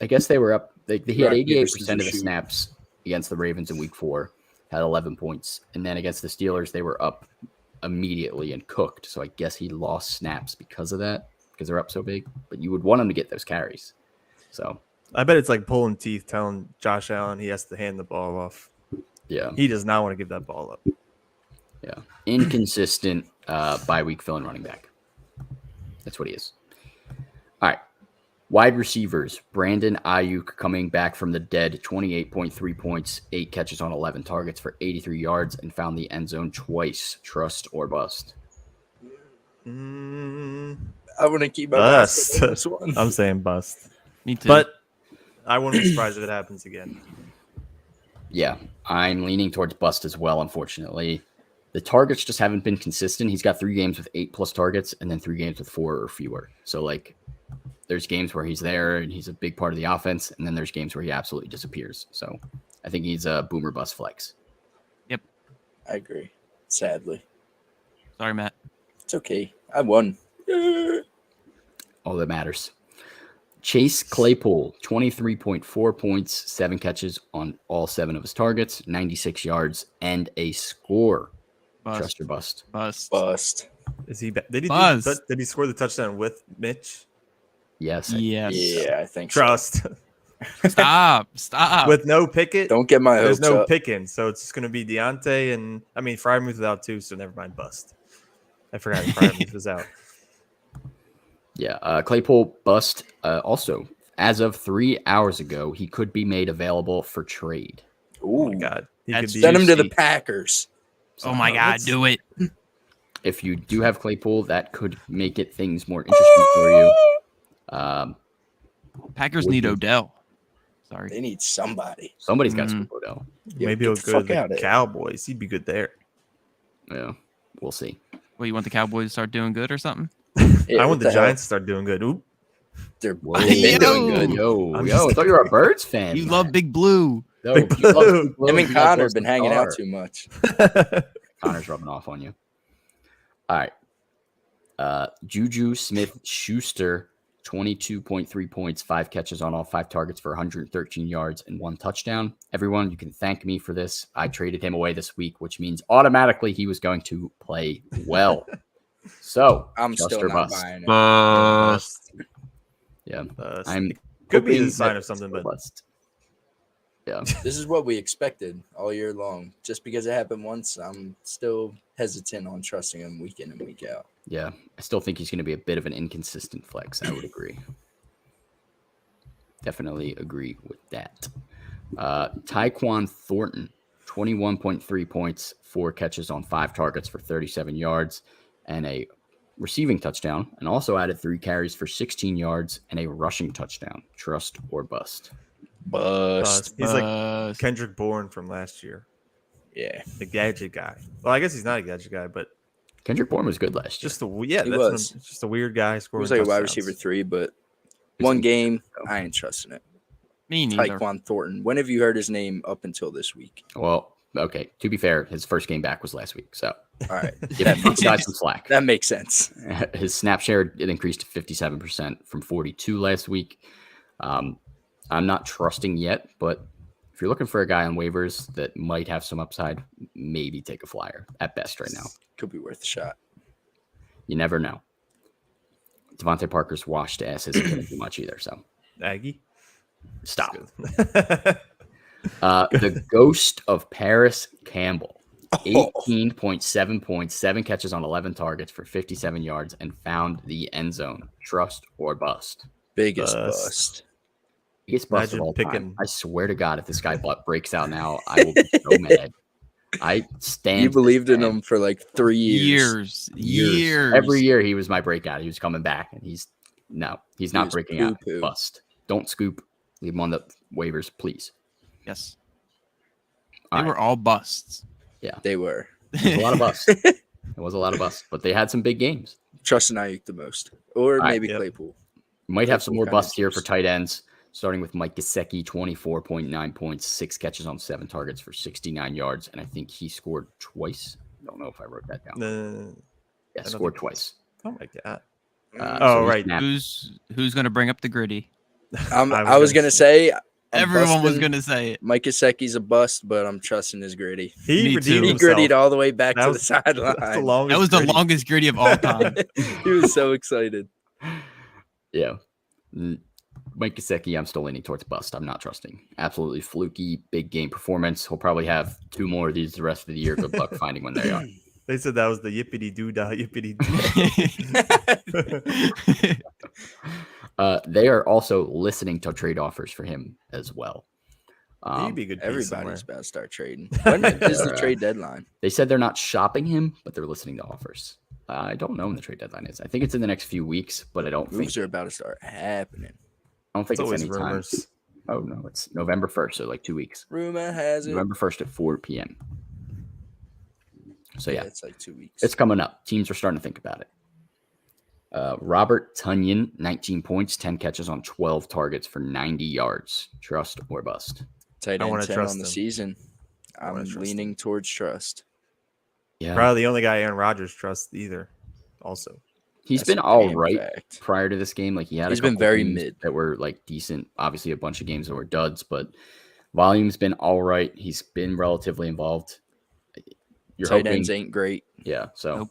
Speaker 2: guess they were up. He had
Speaker 3: Rock, paper,
Speaker 2: 88% of
Speaker 3: scissors,
Speaker 2: the
Speaker 3: shoot.
Speaker 2: snaps against the Ravens in week 4, had 11 points. And then against the Steelers, they were up immediately and cooked. So I guess he lost snaps because of that, because they're up so big. But you would want him to get those carries. So,
Speaker 5: I bet it's like pulling teeth telling Josh Allen he has to hand the ball off.
Speaker 2: yeah.
Speaker 5: He does not want to give that ball up.
Speaker 2: Yeah. Inconsistent bye-week fill-in running back. That's what he is. All right. Wide receivers, Brandon Ayuk coming back from the dead, 28.3 points, 8 catches on 11 targets for 83 yards, and found the end zone twice. Trust or bust?
Speaker 3: I want to keep my bust
Speaker 5: Bust.
Speaker 3: on this one.
Speaker 5: I'm saying bust.
Speaker 4: Me too.
Speaker 5: But I wouldn't be surprised if it happens again.
Speaker 2: Yeah, I'm leaning towards bust as well, unfortunately. The targets just haven't been consistent. He's got 3 games with 8+ targets and then 3 games with 4 or fewer. So, like, there's games where he's there and he's a big part of the offense, and then there's games where he absolutely disappears. So I think he's a boomer bust flex.
Speaker 4: Yep.
Speaker 3: I agree. Sadly.
Speaker 4: Sorry, Matt.
Speaker 3: It's okay. I won.
Speaker 2: All that matters. Chase Claypool, 23.4 points, 7 catches on all 7 of his targets, 96 yards, and a score. Trust or bust?
Speaker 3: Bust.
Speaker 5: Is he? Did he?
Speaker 4: Bust.
Speaker 5: Did he score the touchdown with Mitch?
Speaker 2: Yes.
Speaker 4: Yes.
Speaker 3: Yeah, I think
Speaker 5: Trust.
Speaker 4: Stop.
Speaker 5: With no Pickett,
Speaker 3: Don't get my
Speaker 5: there's
Speaker 3: hopes
Speaker 5: no
Speaker 3: up.
Speaker 5: picking, so it's just going to be Deontay and Freiermuth without 2, so never mind bust. I forgot Freiermuth was out.
Speaker 2: Yeah. Claypool bust. Also, as of 3 hours ago, he could be made available for trade.
Speaker 5: Oh my
Speaker 3: Ooh.
Speaker 5: God, he
Speaker 4: That's
Speaker 5: could be.
Speaker 3: Send him to the
Speaker 4: Juicy.
Speaker 3: Packers.
Speaker 4: Oh my God, do it.
Speaker 2: If you do have Claypool, that could make it things more interesting for you.
Speaker 4: Packers need Odell. Sorry.
Speaker 3: They need somebody.
Speaker 2: Somebody's got to scoop Odell.
Speaker 3: Yeah,
Speaker 5: Maybe
Speaker 3: get
Speaker 5: he'll
Speaker 3: the
Speaker 5: go to
Speaker 3: fuck out
Speaker 5: the
Speaker 3: of it.
Speaker 5: Cowboys. He'd be good there.
Speaker 2: Yeah, we'll see.
Speaker 4: Well, you want the Cowboys to start doing good or something?
Speaker 3: Yeah,
Speaker 5: I
Speaker 3: what
Speaker 5: want the
Speaker 3: hell?
Speaker 5: Giants to start doing good. Oop.
Speaker 3: They're
Speaker 2: Whoa,
Speaker 3: they've been doing good.
Speaker 2: Yo,
Speaker 5: I'm
Speaker 2: I
Speaker 5: just-
Speaker 2: thought you were a Birds fan.
Speaker 4: You love Big Blue.
Speaker 2: Yo,
Speaker 5: Big
Speaker 2: you love
Speaker 5: Blue.
Speaker 2: Big Blue.
Speaker 3: Him and
Speaker 2: You love
Speaker 3: Connor have
Speaker 2: Wilson
Speaker 3: been hanging out
Speaker 2: Carr.
Speaker 3: too much.
Speaker 2: Connor's rubbing off on you. All right. Juju Smith-Schuster, 22.3 points, 5 catches on all 5 targets for 113 yards and 1 touchdown. Everyone, you can thank me for this. I traded him away this week, which means automatically he was going to play well. So,
Speaker 3: I'm
Speaker 2: just
Speaker 3: still
Speaker 2: or
Speaker 3: not
Speaker 2: bust.
Speaker 3: buying it.
Speaker 5: Bust.
Speaker 2: Yeah,
Speaker 5: Bust.
Speaker 2: I'm
Speaker 5: Could be
Speaker 2: hoping
Speaker 5: a sign
Speaker 2: that
Speaker 5: of something,
Speaker 2: it's a
Speaker 5: but
Speaker 2: bust. Yeah,
Speaker 3: This is what we expected all year long. Just because it happened once, I'm still hesitant on trusting him week in and week out.
Speaker 2: yeah. I still think he's going to be a bit of an inconsistent flex. I would agree. Definitely agree with that. Tyquan Thornton, 21.3 points, 4 catches on 5 targets for 37 yards and a receiving touchdown, and also added 3 carries for 16 yards and a rushing touchdown. Trust or bust?
Speaker 3: Bust.
Speaker 5: He's like Kendrick Bourne from last year,
Speaker 3: Yeah.
Speaker 5: the gadget guy. Well, I guess he's not a gadget guy, but
Speaker 2: Kendrick Bourne was good last year.
Speaker 5: just that's
Speaker 3: He
Speaker 5: what
Speaker 3: was.
Speaker 5: it's just a weird guy
Speaker 3: He
Speaker 5: scoring.
Speaker 3: was like a wide
Speaker 5: touchdowns.
Speaker 3: receiver 3, but
Speaker 2: He's
Speaker 3: one
Speaker 2: good.
Speaker 3: game, I ain't trusting it.
Speaker 4: Me neither.
Speaker 3: Tyquan Thornton. When have you heard his name up until this week?
Speaker 2: Well, okay. To be fair, his first game back was last week, so
Speaker 3: All right.
Speaker 2: give him guys some slack.
Speaker 3: That makes sense.
Speaker 2: His snap share it increased to 57% from 42 last week. I'm not trusting yet, but if you're looking for a guy on waivers that might have some upside, maybe take a flyer at best right now.
Speaker 3: Could be worth a shot.
Speaker 2: You never know. Devontae Parker's washed ass isn't going to do much either, so
Speaker 5: Aggie.
Speaker 2: stop.
Speaker 5: Good.
Speaker 2: The ghost of Paris Campbell.
Speaker 3: Oh.
Speaker 2: 18.7 points, 7 catches on 11 targets for 57 yards, and found the end zone. Trust or bust?
Speaker 3: Biggest
Speaker 5: Bust.
Speaker 3: bust.
Speaker 2: Biggest bust of
Speaker 5: Imagine
Speaker 2: all time.
Speaker 5: picking-
Speaker 2: I swear to God, if this guy breaks out now, I will be so mad. I stand.
Speaker 3: You believed in
Speaker 2: him
Speaker 3: him for like 3 years.
Speaker 4: Years.
Speaker 2: Every year he was my breakout. He was coming back, and he's not
Speaker 3: was
Speaker 2: breaking out.
Speaker 3: poo-poo.
Speaker 2: Bust. Don't scoop. Leave him on the waivers, please.
Speaker 4: Yes.
Speaker 2: All
Speaker 4: They
Speaker 2: right.
Speaker 4: were all busts.
Speaker 3: They were.
Speaker 2: It was a lot of busts. It was a lot of busts, but they had some big games.
Speaker 3: Trusting Ayuk the most. Or
Speaker 2: right,
Speaker 3: maybe
Speaker 5: yep.
Speaker 3: Claypool.
Speaker 2: Might have some more
Speaker 3: Claypool
Speaker 2: busts here for
Speaker 3: kinda
Speaker 2: tight ends, starting with Mike Gesicki, 24.9 points, 6 catches on 7 targets for 69 yards, and I think he scored twice. I don't know if I wrote that down. Yeah, scored twice.
Speaker 5: Oh my god.
Speaker 2: So
Speaker 5: right.
Speaker 2: snapped.
Speaker 4: Who's gonna bring up the gritty?
Speaker 3: I was going to say.
Speaker 4: Everyone was gonna say it.
Speaker 3: Mike Gesicki's a bust, but I'm trusting his gritty.
Speaker 5: He
Speaker 4: Me
Speaker 5: redeemed
Speaker 4: too.
Speaker 3: He
Speaker 5: himself.
Speaker 3: grittied all the way back
Speaker 5: That
Speaker 3: to
Speaker 5: was-
Speaker 3: the sideline.
Speaker 5: That's the longest
Speaker 4: That was the
Speaker 5: gritty.
Speaker 4: longest gritty of all time.
Speaker 3: He was so excited.
Speaker 2: Yeah. Mike Gesicki, I'm still leaning towards bust. I'm not trusting. Absolutely fluky, big game performance. He'll probably have 2 more of these the rest of the year. Good luck finding when they are.
Speaker 5: They said that was the yippity doo dah yippity doo.
Speaker 2: They are also listening to trade offers for him as well.
Speaker 5: He'd be a good piece somewhere.
Speaker 3: Everybody's about to start trading. When is the trade deadline?
Speaker 2: They said they're not shopping him, but they're listening to offers. I don't know when the trade deadline is. I think it's in the next few weeks, but I don't
Speaker 3: Moves
Speaker 2: think
Speaker 3: are about to start happening.
Speaker 2: it's
Speaker 5: It's always
Speaker 2: any time.
Speaker 5: rumors.
Speaker 2: Oh no, it's November 1st, so like 2 weeks.
Speaker 3: Rumor has it.
Speaker 2: November 1st at 4 p.m. So yeah,
Speaker 3: It's like 2 weeks.
Speaker 2: it's coming up. Teams are starting to think about it. Robert Tonyan, 19 points, 10 catches on 12 targets for 90 yards. Trust or bust?
Speaker 3: Tight
Speaker 5: I
Speaker 3: end
Speaker 5: wanna
Speaker 3: 10
Speaker 5: trust
Speaker 3: on the
Speaker 5: him.
Speaker 3: season.
Speaker 5: I
Speaker 3: I'm
Speaker 5: wanna trust
Speaker 3: leaning towards trust.
Speaker 2: Yeah,
Speaker 5: Probably the only guy Aaron Rodgers trusts either. Also,
Speaker 2: he's
Speaker 3: That's
Speaker 2: been
Speaker 3: a
Speaker 2: all
Speaker 3: damn
Speaker 2: right
Speaker 3: fact.
Speaker 2: prior to this game. Like he had,
Speaker 3: He's
Speaker 2: a
Speaker 3: been
Speaker 2: couple
Speaker 3: very
Speaker 2: games
Speaker 3: mid.
Speaker 2: that were like decent. Obviously, a bunch of games that were duds, but volume's been all right. He's been relatively involved. You're
Speaker 3: Tight
Speaker 2: hoping,
Speaker 3: ends ain't great.
Speaker 2: yeah. So
Speaker 4: Nope.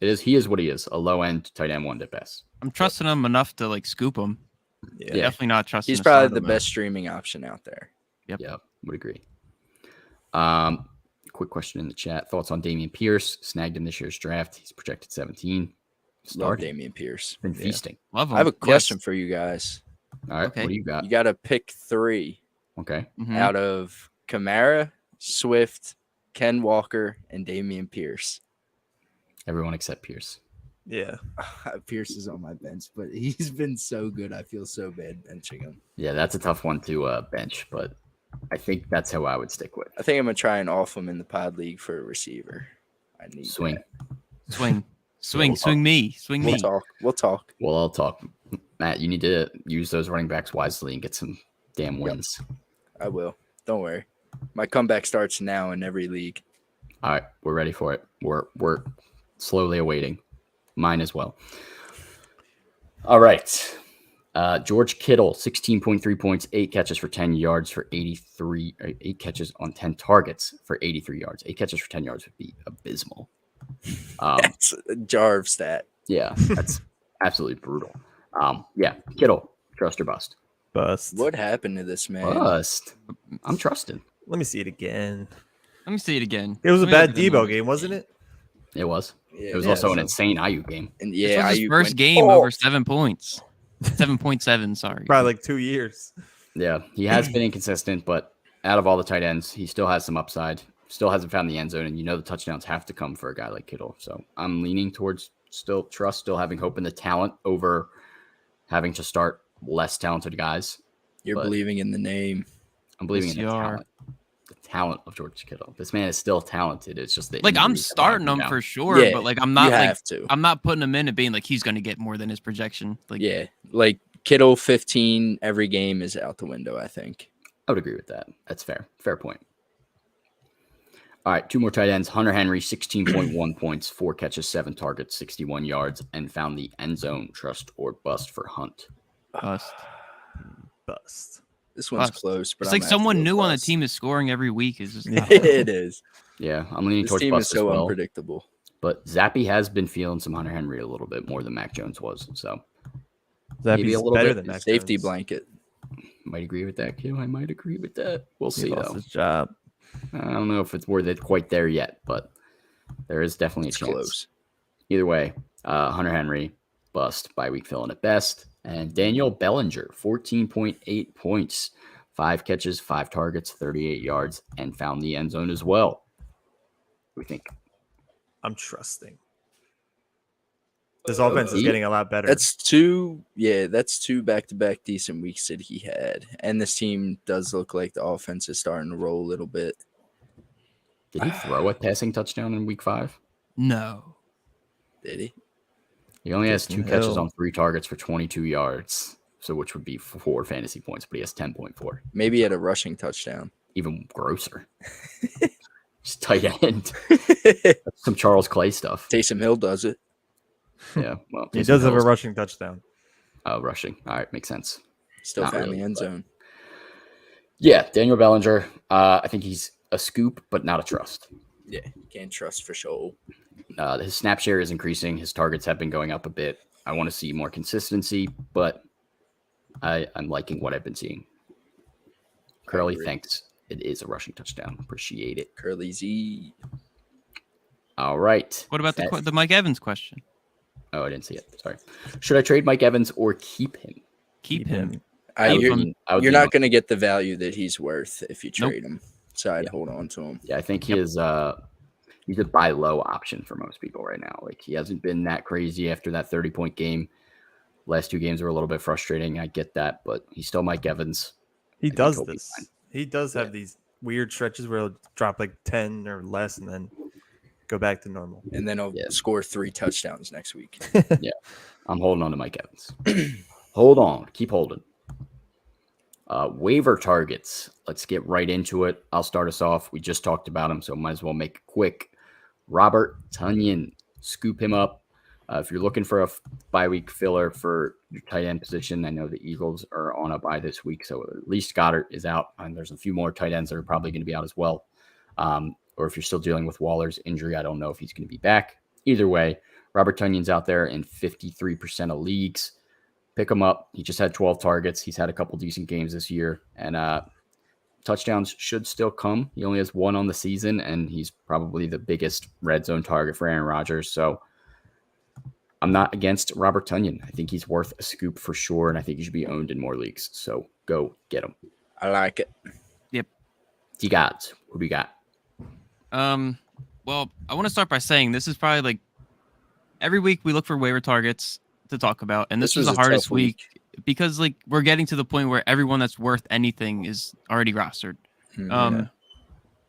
Speaker 2: it is. He is what he is. A low end tight end, 1 at best.
Speaker 4: I'm trusting him enough to like scoop him.
Speaker 5: yeah.
Speaker 4: Definitely not trusting.
Speaker 3: He's
Speaker 4: to
Speaker 3: probably
Speaker 4: start
Speaker 3: the
Speaker 4: him,
Speaker 3: best streaming option out there.
Speaker 4: Yep.
Speaker 2: Yeah, would agree. Quick question in the chat. Thoughts on Dameon Pierce? Snagged in this year's draft. He's projected 17.
Speaker 3: Love
Speaker 2: Started.
Speaker 3: Damian Pierce.
Speaker 2: Been
Speaker 5: Yeah.
Speaker 2: feasting.
Speaker 4: Love him.
Speaker 3: I have a
Speaker 4: Yes.
Speaker 3: question for you guys.
Speaker 2: All right.
Speaker 4: Okay.
Speaker 2: What do you got?
Speaker 3: You got to pick 3
Speaker 2: Okay.
Speaker 4: Mhm.
Speaker 3: out of Kamara, Swift, Ken Walker, and Damian Pierce.
Speaker 2: Everyone except Pierce.
Speaker 5: Yeah.
Speaker 3: Pierce is on my bench, but he's been so good. I feel so bad benching him.
Speaker 2: Yeah, that's a tough one to bench, but I think that's how I would stick with.
Speaker 3: I think I'm gonna try and off him in the pod league for a receiver. I need
Speaker 2: Swing.
Speaker 3: that.
Speaker 4: Swing.
Speaker 2: we'll
Speaker 4: Swing me. Swing
Speaker 3: We'll
Speaker 4: me.
Speaker 3: talk. We'll talk.
Speaker 2: Well, I'll talk. Matt, you need to use those running backs wisely and get some damn wins.
Speaker 3: I will. Don't worry. My comeback starts now in every league.
Speaker 2: All right, we're ready for it. We're slowly awaiting. Mine as well. All right. George Kittle, 16.3 points, 8 catches for 10 yards for 83, 8 catches on 10 targets for 83 yards. 8 catches for 10 yards would be abysmal.
Speaker 3: That's a Jarv stat.
Speaker 2: Yeah, that's absolutely brutal. Yeah, Kittle, trust or bust?
Speaker 5: Bust.
Speaker 3: What happened to this man?
Speaker 2: Bust. I'm trusted.
Speaker 5: Let me see it again.
Speaker 4: Let me see it again.
Speaker 5: It was a
Speaker 4: Let me
Speaker 5: bad
Speaker 4: look at the
Speaker 5: Debo
Speaker 4: numbers.
Speaker 5: game, wasn't it?
Speaker 2: It was.
Speaker 3: Yeah,
Speaker 2: It was
Speaker 3: yeah,
Speaker 2: also an
Speaker 3: so-
Speaker 2: insane Ayuk game.
Speaker 3: And
Speaker 4: This
Speaker 3: yeah,
Speaker 4: was his
Speaker 3: Ayuk
Speaker 4: first
Speaker 3: went
Speaker 4: game
Speaker 3: off.
Speaker 4: over 7 points. 7.7, sorry.
Speaker 5: Probably like 2 years.
Speaker 2: Yeah, he has been inconsistent, but out of all the tight ends, he still has some upside. Still hasn't found the end zone, and you know the touchdowns have to come for a guy like Kittle. So I'm leaning towards still having hope in the talent over having to start less talented guys.
Speaker 3: You're
Speaker 2: but-
Speaker 3: believing in the name.
Speaker 2: I'm believing
Speaker 4: Yes,
Speaker 2: in
Speaker 4: you
Speaker 2: the
Speaker 4: are.
Speaker 2: talent. The talent of George Kittle. This man is still talented. It's just that
Speaker 4: Like I'm
Speaker 2: injuries have
Speaker 4: starting
Speaker 2: knocked
Speaker 4: him
Speaker 2: down.
Speaker 4: for sure,
Speaker 3: Yeah,
Speaker 4: but like I'm
Speaker 3: You
Speaker 4: not like
Speaker 3: have to.
Speaker 4: I'm not putting him in and being like he's going to get more than his projection. Like
Speaker 3: Yeah, like Kittle 15 every game is out the window, I think.
Speaker 2: I would agree with that. That's fair. Fair point. All right, 2 more tight ends. Hunter Henry, 16.1 points, 4 catches, 7 targets, 61 yards, and found the end zone. Trust or bust for Hunt.
Speaker 4: bust.
Speaker 5: Bust.
Speaker 3: This one's
Speaker 4: Bust.
Speaker 3: close, but
Speaker 4: It's
Speaker 3: I'm
Speaker 4: like
Speaker 3: gonna have to
Speaker 4: someone
Speaker 3: go
Speaker 4: new on the
Speaker 3: bust.
Speaker 4: team is scoring every week. Is just
Speaker 5: Yeah.
Speaker 3: It is.
Speaker 2: Yeah, I'm leaning
Speaker 3: This
Speaker 2: towards
Speaker 3: team
Speaker 2: bust
Speaker 3: is so
Speaker 2: as well.
Speaker 3: unpredictable.
Speaker 2: But Zappy has been feeling some Hunter Henry a little bit more than Mac Jones was. So Maybe
Speaker 5: Zappy's
Speaker 2: a little
Speaker 5: better
Speaker 2: bit.
Speaker 5: than Mac
Speaker 3: Safety
Speaker 5: Jones.
Speaker 3: blanket.
Speaker 2: might agree with that, Q. I might agree with that. We'll
Speaker 5: He
Speaker 2: see,
Speaker 5: lost
Speaker 2: though.
Speaker 5: his job.
Speaker 2: I don't know if it's worth it quite there yet, but there is definitely a
Speaker 3: It's
Speaker 2: chance.
Speaker 3: close.
Speaker 2: Either way, Hunter Henry, bust, bye week filling at best. And Daniel Bellinger, 14.8 points, 5 catches, 5 targets, 38 yards, and found the end zone as well. we think?
Speaker 5: I'm trusting. This offense is getting a lot better.
Speaker 3: That's two back-to-back decent weeks that he had. And this team does look like the offense is starting to roll a little bit.
Speaker 2: Did he throw a passing touchdown in week 5?
Speaker 4: No.
Speaker 3: Did he?
Speaker 2: He only has 2 catches
Speaker 5: Hill.
Speaker 2: on 3 targets for 22 yards, so which would be 4 fantasy points, but he has 10.4.
Speaker 3: Maybe he had a rushing touchdown.
Speaker 2: Even grosser. Just tight end. That's some Charles Clay stuff.
Speaker 3: Taysom Hill does it.
Speaker 2: Yeah, well,
Speaker 5: He does have a rushing touchdown.
Speaker 2: Oh, rushing. All right, makes sense.
Speaker 3: Still
Speaker 2: Not
Speaker 3: found
Speaker 2: really,
Speaker 3: the end
Speaker 2: but-
Speaker 3: zone.
Speaker 2: Yeah, Daniel Bellinger. I think he's a scoop, but not a trust.
Speaker 3: Yeah, can't trust for sure.
Speaker 2: His snap share is increasing. His targets have been going up a bit. I want to see more consistency, but I'm liking what I've been seeing. Curly thinks it is a rushing touchdown. Appreciate it.
Speaker 3: Curly Z.
Speaker 2: All right.
Speaker 4: What about the Mike Evans question?
Speaker 2: Oh, I didn't see it. Sorry. Should I trade Mike Evans or keep him?
Speaker 4: Keep him.
Speaker 3: You're not going to get the value that he's worth if you trade him. So I'd hold on to him.
Speaker 2: Yeah, I think he is he's a buy low option for most people right now. Like, he hasn't been that crazy after that 30-point game. Last 2 games were a little bit frustrating. I get that, but he's still Mike Evans.
Speaker 5: He
Speaker 2: think
Speaker 5: does
Speaker 2: he'll be
Speaker 5: this.
Speaker 2: fine.
Speaker 5: He does have these weird stretches where he'll drop like 10 or less and then go back to normal.
Speaker 3: And then he'll score 3 touchdowns next week.
Speaker 2: I'm holding on to Mike Evans. Hold on. Keep holding. Waiver targets. Let's get right into it. I'll start us off. We just talked about him, so might as well make it quick. Robert Tonyan. Scoop him up. If you're looking for a bye week filler for your tight end position, I know the Eagles are on a bye this week, so at least Goddard is out, and there's a few more tight ends that are probably going to be out as well. Or if you're still dealing with Waller's injury, I don't know if he's going to be back. Either way, Robert Tonyan's out there in 53% of leagues. Pick him up. He just had 12 targets. He's had a couple decent games this year, and touchdowns should still come. He only has 1 on the season, and he's probably the biggest red zone target for Aaron Rodgers. So I'm not against Robert Tonyan. I think he's worth a scoop for sure, and I think he should be owned in more leagues. So go get him.
Speaker 3: I like it.
Speaker 4: Yep.
Speaker 2: D-Gods, who do we got?
Speaker 4: Well, I want to start by saying this is probably like every week we look for waiver targets to talk about, and this was the hardest week because like we're getting to the point where everyone that's worth anything is already rostered. So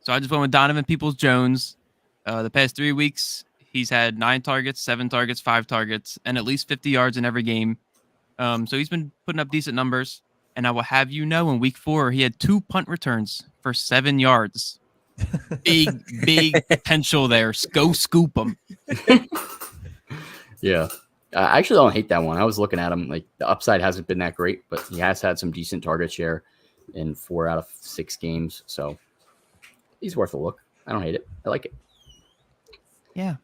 Speaker 4: I just went with Donovan Peoples-Jones. The past 3 weeks, he's had 9 targets, 7 targets, 5 targets, and at least 50 yards in every game. So he's been putting up decent numbers. And I will have you know, in week 4, he had 2 punt returns for 7 yards. Big potential there. Go scoop him.
Speaker 2: Yeah. I actually don't hate that one. I was looking at him. Like, the upside hasn't been that great, but he has had some decent target share in 4 out of 6 games. So he's worth a look. I don't hate it. I like it.
Speaker 4: Yeah.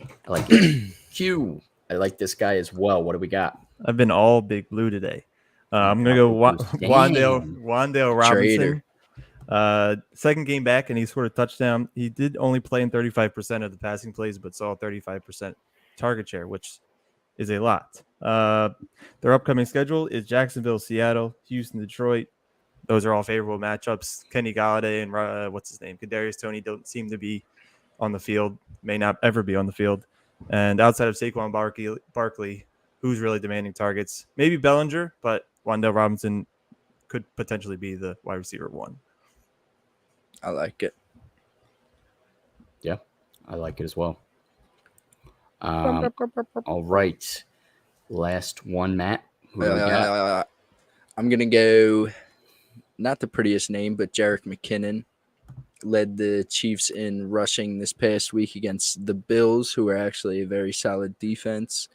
Speaker 2: I like it. Q. I like this guy as well. What do we got?
Speaker 5: I've been all big blue today. I'm going to go Wan'Dale Robinson. Second game back, and he scored a touchdown. He did only play in 35% of the passing plays, but saw 35% target share, which is a lot. Their upcoming schedule is Jacksonville, Seattle, Houston, Detroit. Those are all favorable matchups. Kenny Galladay and Kadarius Toney don't seem to be on the field, may not ever be on the field. And outside of Saquon Barkley, who's really demanding targets? Maybe Bellinger, but Wan'Dale Robinson could potentially be the wide receiver 1.
Speaker 3: I like it.
Speaker 2: Yeah, I like it as well. All right. Last one, Matt. Who do we got?
Speaker 3: I'm going to go, not the prettiest name, but Jerick McKinnon. Led the Chiefs in rushing this past week against the Bills, who are actually a very solid defense.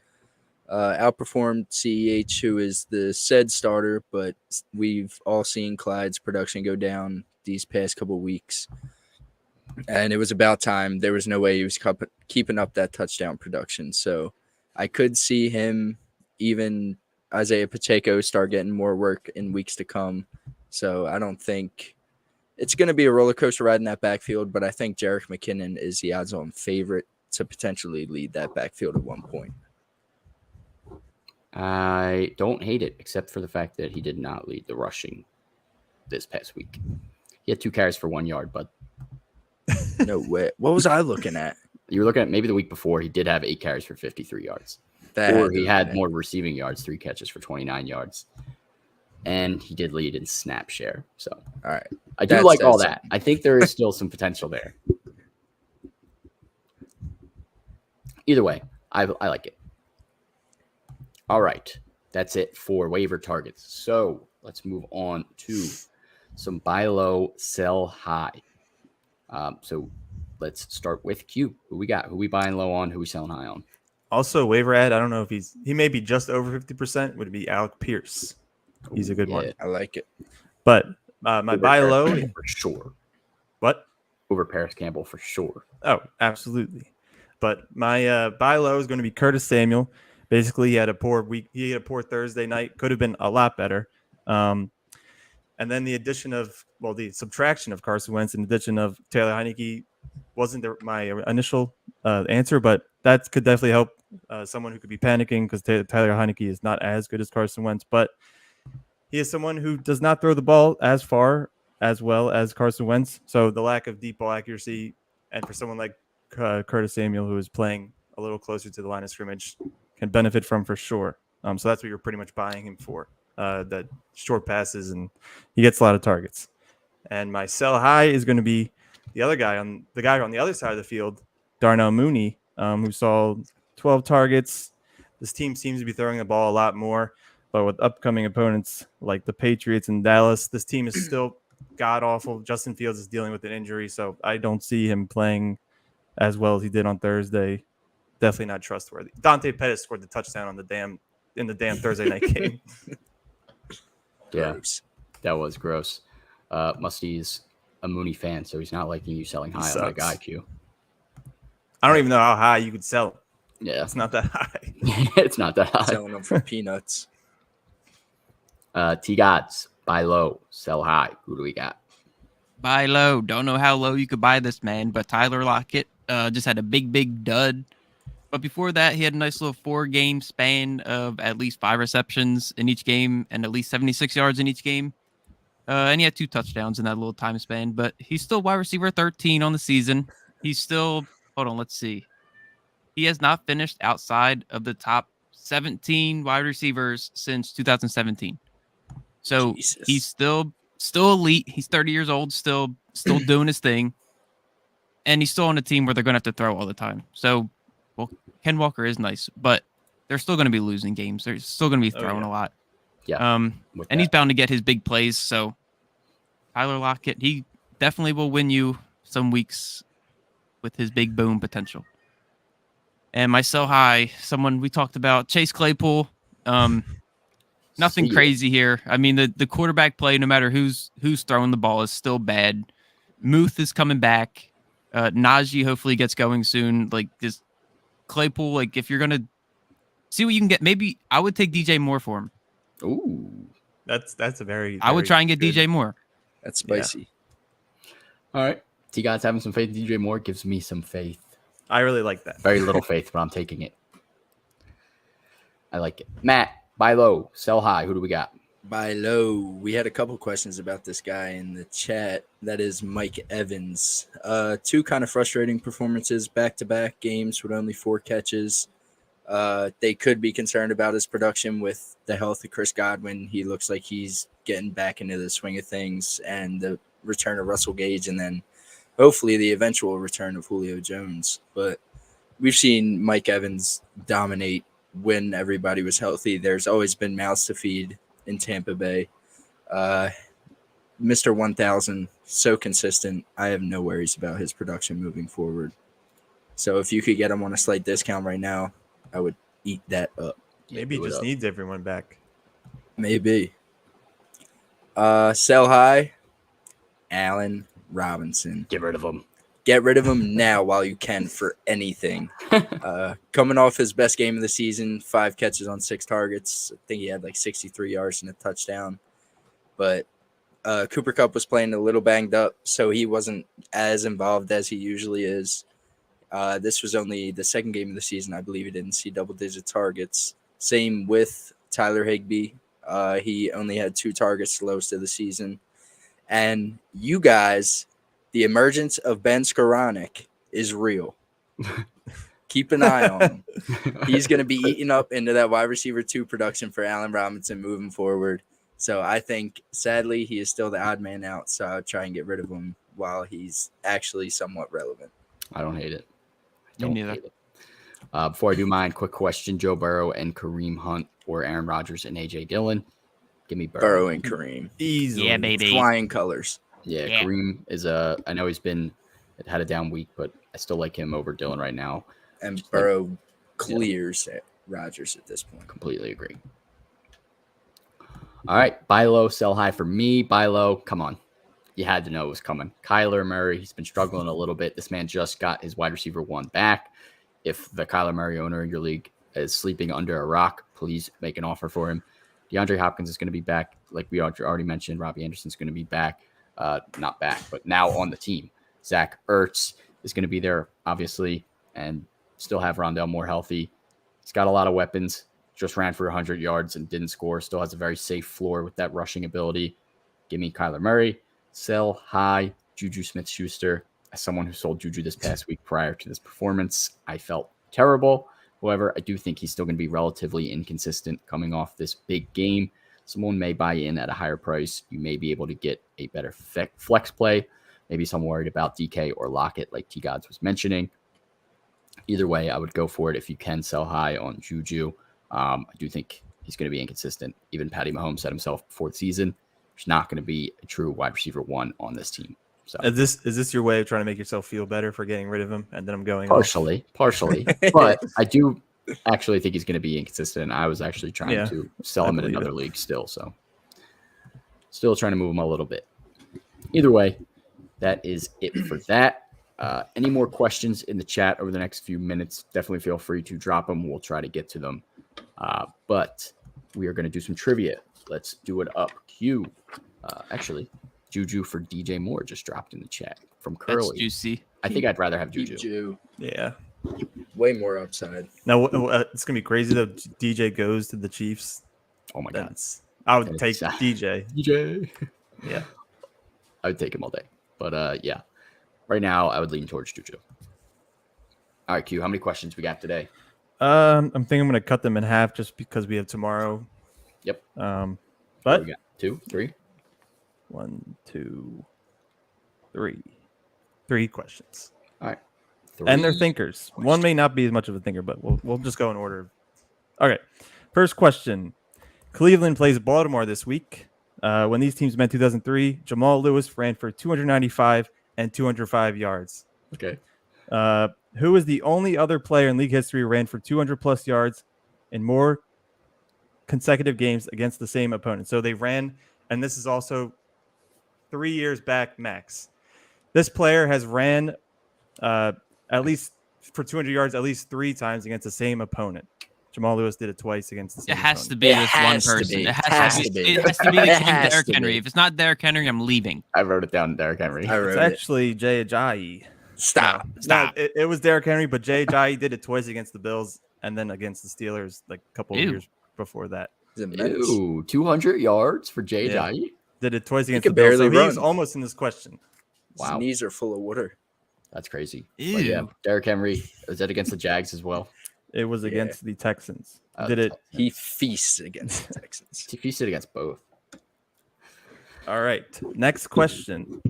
Speaker 3: Outperformed CEH, who is the said starter, but we've all seen Clyde's production go down these past couple of weeks. And it was about time. There was no way he was keeping up that touchdown production. So I could see him, even Isaiah Pacheco, start getting more work in weeks to come. So I don't think it's going to be a roller coaster ride in that backfield, but I think Jerick McKinnon is the odds-on favorite to potentially lead that backfield at one point.
Speaker 2: I don't hate it, except for the fact that he did not lead the rushing this past week. He had 2 carries for 1 yard, but
Speaker 3: No way. What was I looking at?
Speaker 2: You were looking at maybe the week before. He did have 8 carries for 53 yards.
Speaker 3: Or
Speaker 2: he had more receiving yards, 3 catches for 29 yards. And he did lead in snap share. So,
Speaker 3: all right.
Speaker 2: I do like all that. I think there is still some potential there. Either way, I like it. All right. That's it for waiver targets. So, let's move on to some buy low, sell high. So, let's start with Q. Who we got? Who we buying low on? Who we selling high on?
Speaker 5: Also, waiver ad. I don't know if he may be just over 50%. Would be Alec Pierce. He's a good one.
Speaker 3: I like it.
Speaker 5: But my buy low
Speaker 2: for sure.
Speaker 5: What?
Speaker 2: Over Paris Campbell for sure.
Speaker 5: Oh, absolutely. But my buy low is going to be Curtis Samuel. Basically, he had a poor week. He had a poor Thursday night. Could have been a lot better. And then the subtraction of Carson Wentz in addition of Taylor Heineke wasn't my initial answer, but that could definitely help someone who could be panicking because Tyler Heineke is not as good as Carson Wentz, but he is someone who does not throw the ball as far as well as Carson Wentz. So the lack of deep ball accuracy, and for someone like Curtis Samuel, who is playing a little closer to the line of scrimmage, can benefit from for sure. So that's what you're pretty much buying him for, the short passes, and he gets a lot of targets. And my sell high is going to be the guy on the other side of the field, Darnell Mooney, who saw 12 targets. This team seems to be throwing the ball a lot more, but with upcoming opponents like the Patriots and Dallas, this team is still god awful. Justin Fields is dealing with an injury, so I don't see him playing as well as he did on Thursday. Definitely not trustworthy. Dante Pettis scored the touchdown in the damn Thursday night game.
Speaker 2: Yeah, that was gross. Musty's a Mooney fan, so he's not liking you selling high on that guy, Q. I
Speaker 5: don't even know how high you could sell him.
Speaker 2: Yeah.
Speaker 5: It's not that high.
Speaker 2: It's not that high.
Speaker 3: Selling them for peanuts.
Speaker 2: T-Gods, buy low, sell high. Who do we got?
Speaker 4: Buy low. Don't know how low you could buy this man, but Tyler Lockett just had a big dud. But before that, he had a nice little 4-game span of at least 5 receptions in each game and at least 76 yards in each game. And he had 2 touchdowns in that little time span. But he's still wide receiver 13 on the season. He's still, let's see. He has not finished outside of the top 17 wide receivers since 2017. So
Speaker 3: Jesus.
Speaker 4: He's still elite. He's 30 years old, still doing his thing. And he's still on a team where they're going to have to throw all the time. So, Ken Walker is nice, but they're still going to be losing games. They're still going to be throwing a lot.
Speaker 2: Yeah.
Speaker 4: And he's bound to get his big plays. So Tyler Lockett, he definitely will win you some weeks with his big boom potential. And my sell high, someone we talked about, Chase Claypool. Nothing crazy here. I mean, the quarterback play, no matter who's throwing the ball, is still bad. Muth is coming back. Najee hopefully gets going soon. Like this Claypool, like if you're gonna see what you can get, maybe I would take DJ Moore for him.
Speaker 2: Ooh,
Speaker 5: that's a very.
Speaker 4: I would try and get
Speaker 5: good.
Speaker 4: DJ Moore.
Speaker 3: That's spicy.
Speaker 2: Yeah. All right, T-God's having some faith in DJ Moore gives me some faith.
Speaker 5: I really like that.
Speaker 2: Very little faith, but I'm taking it. I like it. Matt, buy low, sell high. Who do we got?
Speaker 3: Buy low. We had a couple questions about this guy in the chat. That is Mike Evans. 2 kind of frustrating performances, back-to-back games with only 4 catches. They could be concerned about his production with the health of Chris Godwin. He looks like he's getting back into the swing of things, and the return of Russell Gage, and then hopefully the eventual return of Julio Jones. But we've seen Mike Evans dominate when everybody was healthy. There's always been mouths to feed in Tampa Bay. Mr. 1000, so consistent. I have no worries about his production moving forward. So if you could get him on a slight discount right now, I would eat that up.
Speaker 5: Maybe he just needs everyone back.
Speaker 3: Maybe. Sell high, Allen Robinson.
Speaker 2: Get rid of him.
Speaker 3: Get rid of him now while you can for anything. Coming off his best game of the season, 5 catches on 6 targets. I think he had like 63 yards and a touchdown. But Cooper Kupp was playing a little banged up, so he wasn't as involved as he usually is. This was only the 2nd game of the season. I believe he didn't see double-digit targets. Same with Tyler Higbee. He only had 2 targets the lowest of the season. And you guys The emergence of Ben Skoranek is real. Keep an eye on him. He's going to be eating up into that wide receiver 2 production for Allen Robinson moving forward. So I think, sadly, he is still the odd man out. So I'll try and get rid of him while he's actually somewhat relevant.
Speaker 2: I don't hate it.
Speaker 4: Me neither.
Speaker 2: Before I do mine, quick question: Joe Burrow and Kareem Hunt, or Aaron Rodgers and AJ Dillon? Give me
Speaker 3: Burrow and Kareem.
Speaker 5: Easily.
Speaker 4: Yeah, baby.
Speaker 3: Flying colors.
Speaker 2: Yeah, Kareem is I know he's had a down week, but I still like him over Dillon right now.
Speaker 3: And
Speaker 2: Just
Speaker 3: Burrow clears at Rodgers at this point.
Speaker 2: Completely agree. All right, buy low, sell high for me. Buy low, come on. You had to know it was coming. Kyler Murray, he's been struggling a little bit. This man just got his wide receiver 1 back. If the Kyler Murray owner in your league is sleeping under a rock, please make an offer for him. DeAndre Hopkins is going to be back. Like we already mentioned, Robbie Anderson's going to be back. Not back, but now on the team. Zach Ertz is going to be there, obviously, and still have Rondale Moore healthy. He's got a lot of weapons. Just ran for 100 yards and didn't score. Still has a very safe floor with that rushing ability. Give me Kyler Murray. Sell high, Juju Smith-Schuster. As someone who sold Juju this past week prior to this performance, I felt terrible. However, I do think he's still going to be relatively inconsistent coming off this big game. Someone may buy in at a higher price. You may be able to get a better flex play. Maybe some worried about DK or Lockett, like T. Gods was mentioning. Either way, I would go for it if you can sell high on Juju. I do think he's going to be inconsistent. Even Patty Mahomes said himself before the season, there's not going to be a true wide receiver 1 on this team. So
Speaker 5: Is this your way of trying to make yourself feel better for getting rid of him? And then I'm going
Speaker 2: partially, but I do actually think he's going to be inconsistent. I was actually trying to sell him in another league still, so still trying to move him a little bit. Either way, that is it for that. Any more questions in the chat over the next few minutes? Definitely feel free to drop them. We'll try to get to them. But we are going to do some trivia. Let's do it up. Q. Actually, Juju for DJ Moore just dropped in the chat from Curly.
Speaker 4: That's juicy.
Speaker 2: I think I'd rather have Juju.
Speaker 5: Yeah.
Speaker 3: Way more upside.
Speaker 5: Now, it's going to be crazy though. DJ goes to the Chiefs.
Speaker 2: Oh, my God.
Speaker 5: I would take DJ. Yeah.
Speaker 2: I would take him all day. But, yeah. Right now, I would lean towards Juju. All right, Q, how many questions we got today?
Speaker 5: I'm thinking I'm going to cut them in half just because we have tomorrow.
Speaker 2: Yep.
Speaker 5: But
Speaker 2: we got 2, 3.
Speaker 5: 1, 2, 3. 3 questions.
Speaker 2: All right. 3.
Speaker 5: And they're thinkers.
Speaker 2: Questions.
Speaker 5: One may not be as much of a thinker, but we'll just go in order. Okay. First question. Cleveland plays Baltimore this week. When these teams met in 2003, Jamal Lewis ran for 295 and 205 yards.
Speaker 2: Okay.
Speaker 5: Who is the only other player in league history who ran for 200-plus yards in more consecutive games against the same opponent? So they ran, and this is also 3 years back max. This player has ran at least for 200 yards at least 3 times against the same opponent. Jamal Lewis did it twice against the same
Speaker 4: It has
Speaker 5: opponent.
Speaker 4: to be this one person. It has to be Derrick Henry. If it's not Derrick Henry, I'm leaving.
Speaker 2: I wrote it down, Derrick Henry.
Speaker 5: It's actually Jay Ajayi.
Speaker 3: Stop.
Speaker 5: No, it was Derrick Henry, but Jay Ajayi did it twice against the Bills and then against the Steelers like a couple of years before that.
Speaker 2: Ew, 200 yards for Jay Ajayi?
Speaker 5: Did it twice against
Speaker 3: he
Speaker 5: the Bills.
Speaker 3: barely
Speaker 5: So
Speaker 3: run.
Speaker 5: he's almost in this question.
Speaker 3: Wow. His knees are full of water.
Speaker 2: That's crazy.
Speaker 4: Ew.
Speaker 2: But yeah, Derrick Henry, is that against the Jags as well?
Speaker 5: It was against the Texans.
Speaker 3: He feasts against the Texans.
Speaker 2: He feasted against both.
Speaker 5: All right. Next question.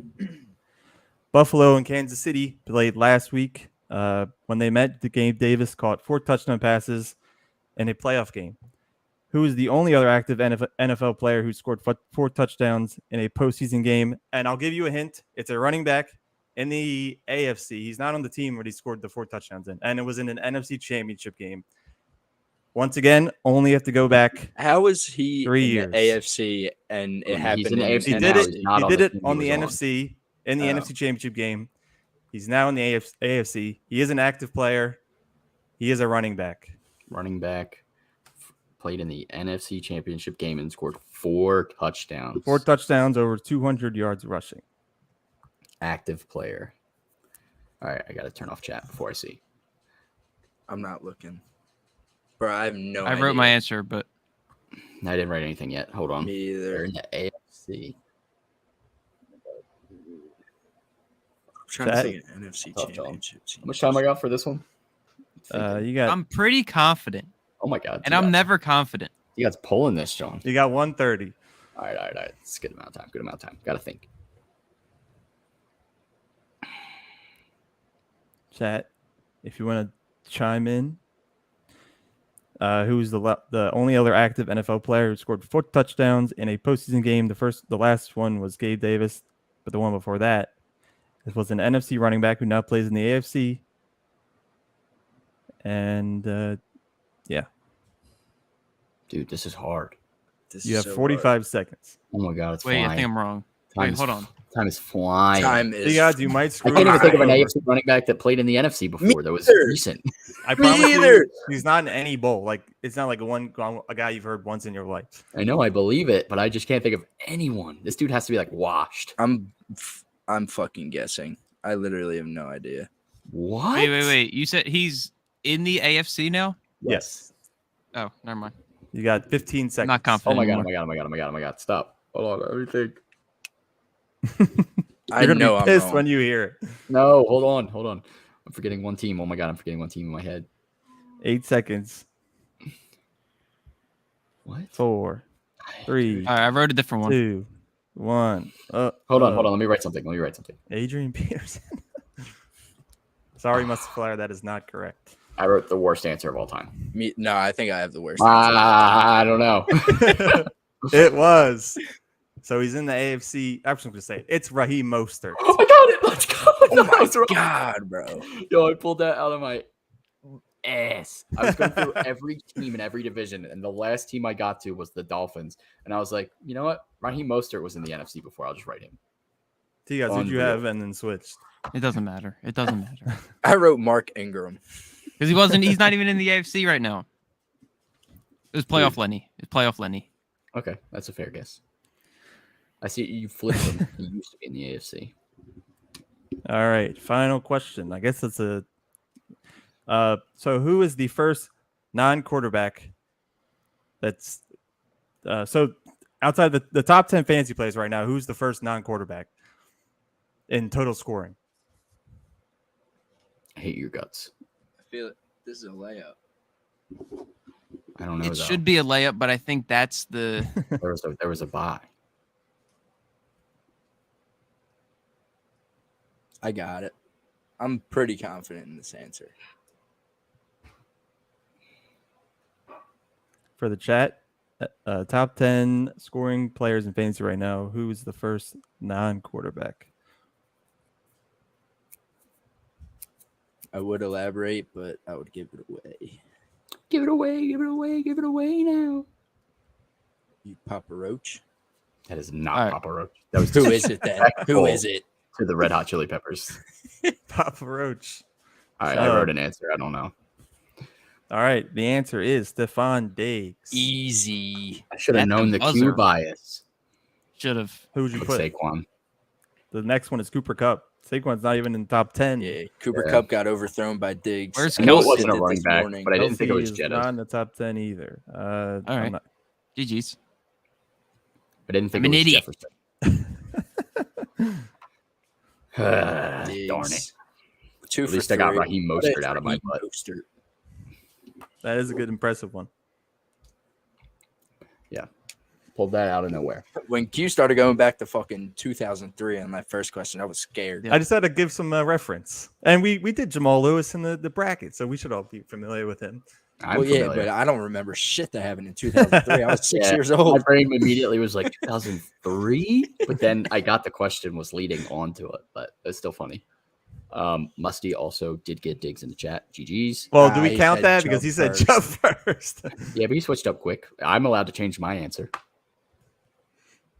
Speaker 5: Buffalo and Kansas City played last week. When they met, Gabe Davis caught 4 touchdown passes in a playoff game. Who is the only other active NFL player who scored 4 touchdowns in a postseason game? And I'll give you a hint. It's a running back in the AFC. He's not on the team where he scored the 4 touchdowns in. And it was in an NFC championship game. Once again, only have to go back.
Speaker 3: How was he
Speaker 5: 3
Speaker 3: in
Speaker 5: years.
Speaker 3: the AFC and it happened?
Speaker 2: in the AFC
Speaker 5: He
Speaker 2: and
Speaker 5: did
Speaker 2: now
Speaker 5: it.
Speaker 2: he's not
Speaker 5: He
Speaker 2: on
Speaker 5: did
Speaker 2: the
Speaker 5: it
Speaker 2: team
Speaker 5: on the
Speaker 2: he was
Speaker 5: NFC in the NFC championship game. He's now in the AFC. He is an active player. He is a running back.
Speaker 2: Running back. Played in the NFC championship game and scored 4 touchdowns.
Speaker 5: 4 touchdowns, over 200 yards rushing.
Speaker 2: Active player. All right, I got to turn off chat before I see.
Speaker 3: I'm not looking. Bro, I have no
Speaker 4: I
Speaker 3: idea.
Speaker 4: wrote my answer, but
Speaker 2: I didn't write anything yet. Hold on.
Speaker 3: Me
Speaker 2: They're
Speaker 3: either.
Speaker 2: in the AFC.
Speaker 3: trying to think of NFC
Speaker 2: Tough, John.
Speaker 3: Championship teams.
Speaker 2: How much time I got for this one?
Speaker 5: You got
Speaker 4: I'm pretty confident,
Speaker 2: Oh my god!
Speaker 4: and I'm never confident.
Speaker 2: You guys pulling this, John.
Speaker 5: 130.
Speaker 2: All right. It's a good amount of time. Got to think.
Speaker 5: Chat, if you want to chime in. Who's the only other active NFL player who scored 4 touchdowns in a postseason game? The last one was Gabe Davis, but the one before that, this was an NFC running back who now plays in the AFC. And yeah,
Speaker 2: dude, this is hard.
Speaker 5: You have 45 seconds.
Speaker 2: Oh my god, it's
Speaker 4: Wait,
Speaker 2: flying.
Speaker 4: I think I'm wrong. Wait, hold on.
Speaker 2: Time is flying.
Speaker 5: You might screw.
Speaker 2: I can't even think of an AFC running back that played in the NFC before that was recent.
Speaker 5: I promise you, he's not in any bowl. Like, it's not like a guy you've heard once in your life.
Speaker 2: I know, I believe it, but I just can't think of anyone. This dude has to be like washed.
Speaker 3: I'm fucking guessing. I literally have no idea.
Speaker 2: What?
Speaker 4: Wait. You said he's in the AFC now?
Speaker 5: Yes.
Speaker 4: Oh, never mind.
Speaker 5: You got 15 seconds.
Speaker 4: Not confident.
Speaker 2: Oh my god. Stop. Hold on, let me think.
Speaker 5: You're gonna be pissed when you hear it.
Speaker 2: No, hold on. I'm forgetting one team. Oh my god, I'm forgetting one team in my head.
Speaker 5: 8 seconds.
Speaker 2: What?
Speaker 5: 4, 3.
Speaker 4: All right, I wrote a different one.
Speaker 5: 2, 1.
Speaker 2: Hold on. Let me write something.
Speaker 5: Adrian Peterson. Sorry, Mustafar, that is not correct.
Speaker 2: I wrote the worst answer of all time.
Speaker 3: No, I think I have the worst.
Speaker 2: I don't know.
Speaker 5: It was. So he's in the AFC. I'm just going to say it's Raheem Mostert.
Speaker 2: Oh, I got it. Let's go.
Speaker 3: Oh my god, bro.
Speaker 2: Yo, I pulled that out of my ass. I was going through every team in every division, and the last team I got to was the Dolphins. And I was like, you know what? Raheem Mostert was in the NFC before. I'll just write him.
Speaker 5: So you guys, who'd you have and then switched?
Speaker 4: It doesn't matter.
Speaker 3: I wrote Mark Ingram.
Speaker 4: Because he's not even in the AFC right now. It was playoff Lenny.
Speaker 2: Okay, that's a fair guess. I see you flipped him. He used to be in the AFC.
Speaker 5: All right, final question. I guess it's a. So who is the first non-quarterback that's so outside the top 10 fantasy players right now? Who's the first non-quarterback in total scoring?
Speaker 2: I hate your guts.
Speaker 3: I feel it. This is a layup.
Speaker 2: I don't know.
Speaker 4: It should be a layup, but I think that's the.
Speaker 2: There was a bye.
Speaker 3: I got it. I'm pretty confident in this answer.
Speaker 5: For the chat, top 10 scoring players in fantasy right now. Who is the first non-quarterback?
Speaker 3: I would elaborate, but I would give it away.
Speaker 2: Give it away now.
Speaker 3: You Papa Roach?
Speaker 2: That is not
Speaker 4: right.
Speaker 2: Papa Roach. That was
Speaker 3: Who is it then? Who is it?
Speaker 2: To the Red Hot Chili Peppers.
Speaker 5: Papa Roach.
Speaker 2: All right, I wrote an answer. I don't know.
Speaker 5: All right, the answer is Stephon Diggs.
Speaker 3: Easy.
Speaker 2: I should have known the Q bias.
Speaker 4: Should have.
Speaker 5: Who would you put?
Speaker 2: Saquon.
Speaker 5: The next one is Cooper Kupp. Saquon's not even in the top 10.
Speaker 3: Yeah, Cooper Kupp got overthrown by Diggs.
Speaker 4: Where's
Speaker 2: I know it
Speaker 4: Kelsey?
Speaker 2: wasn't a running back, but I didn't think it was
Speaker 5: Kelsey is
Speaker 2: Jetta.
Speaker 5: not in the top 10 either.
Speaker 4: All right. GG's.
Speaker 2: I didn't think
Speaker 4: I'm
Speaker 2: it
Speaker 4: an
Speaker 2: was
Speaker 4: idiot.
Speaker 2: Jefferson. Darn it.
Speaker 3: 2
Speaker 2: At
Speaker 3: for
Speaker 2: least
Speaker 3: 3.
Speaker 2: I got Raheem Mostert out of my butt.
Speaker 3: Mostert.
Speaker 5: That is a good, impressive one.
Speaker 2: Yeah. Pulled that out of nowhere.
Speaker 3: When Q started going back to fucking 2003 on my first question, I was scared.
Speaker 4: Yeah.
Speaker 5: I just had to give some reference. And we did Jamal Lewis in the bracket, so we should all be familiar with him.
Speaker 2: I'm
Speaker 3: Yeah,
Speaker 2: familiar.
Speaker 3: but I don't remember shit that happened in 2003. I was 6 years
Speaker 2: My
Speaker 3: old.
Speaker 2: brain immediately was like 2003, but then I got the question was leading on to it, but it's still funny. Musty also did get Diggs in the chat. GG's.
Speaker 5: Well, do we
Speaker 3: He
Speaker 5: count
Speaker 3: said
Speaker 5: that? Because he said Chubb first.
Speaker 2: Yeah, but he switched up quick. I'm allowed to change my answer.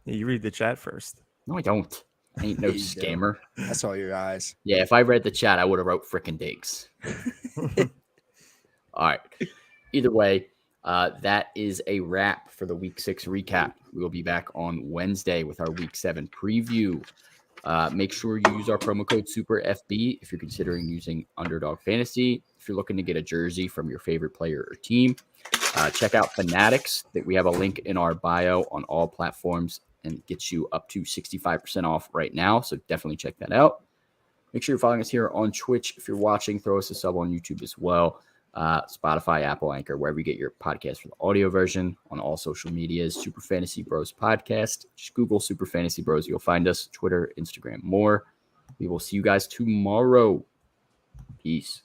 Speaker 5: Yeah, you read the chat first.
Speaker 2: No, I don't. I ain't no
Speaker 3: You don't.
Speaker 2: scammer.
Speaker 3: I saw your eyes.
Speaker 2: Yeah, if I read the chat, I would have wrote frickin' Diggs. All right. Either way, that is a wrap for the Week 6 recap. We will be back on Wednesday with our Week 7 preview. Make sure you use our promo code SUPERFB if you're considering using Underdog Fantasy. If you're looking to get a jersey from your favorite player or team, check out Fanatics. That we have a link in our bio on all platforms and gets you up to 65% off right now. So definitely check that out. Make sure you're following us here on Twitch. If you're watching, throw us a sub on YouTube as well. Spotify, Apple, Anchor, wherever you get your podcast for the audio version. On all social medias, Super Fantasy Bros Podcast. Just Google Super Fantasy Bros. You'll find us. Twitter, Instagram, more. We will see you guys tomorrow. Peace.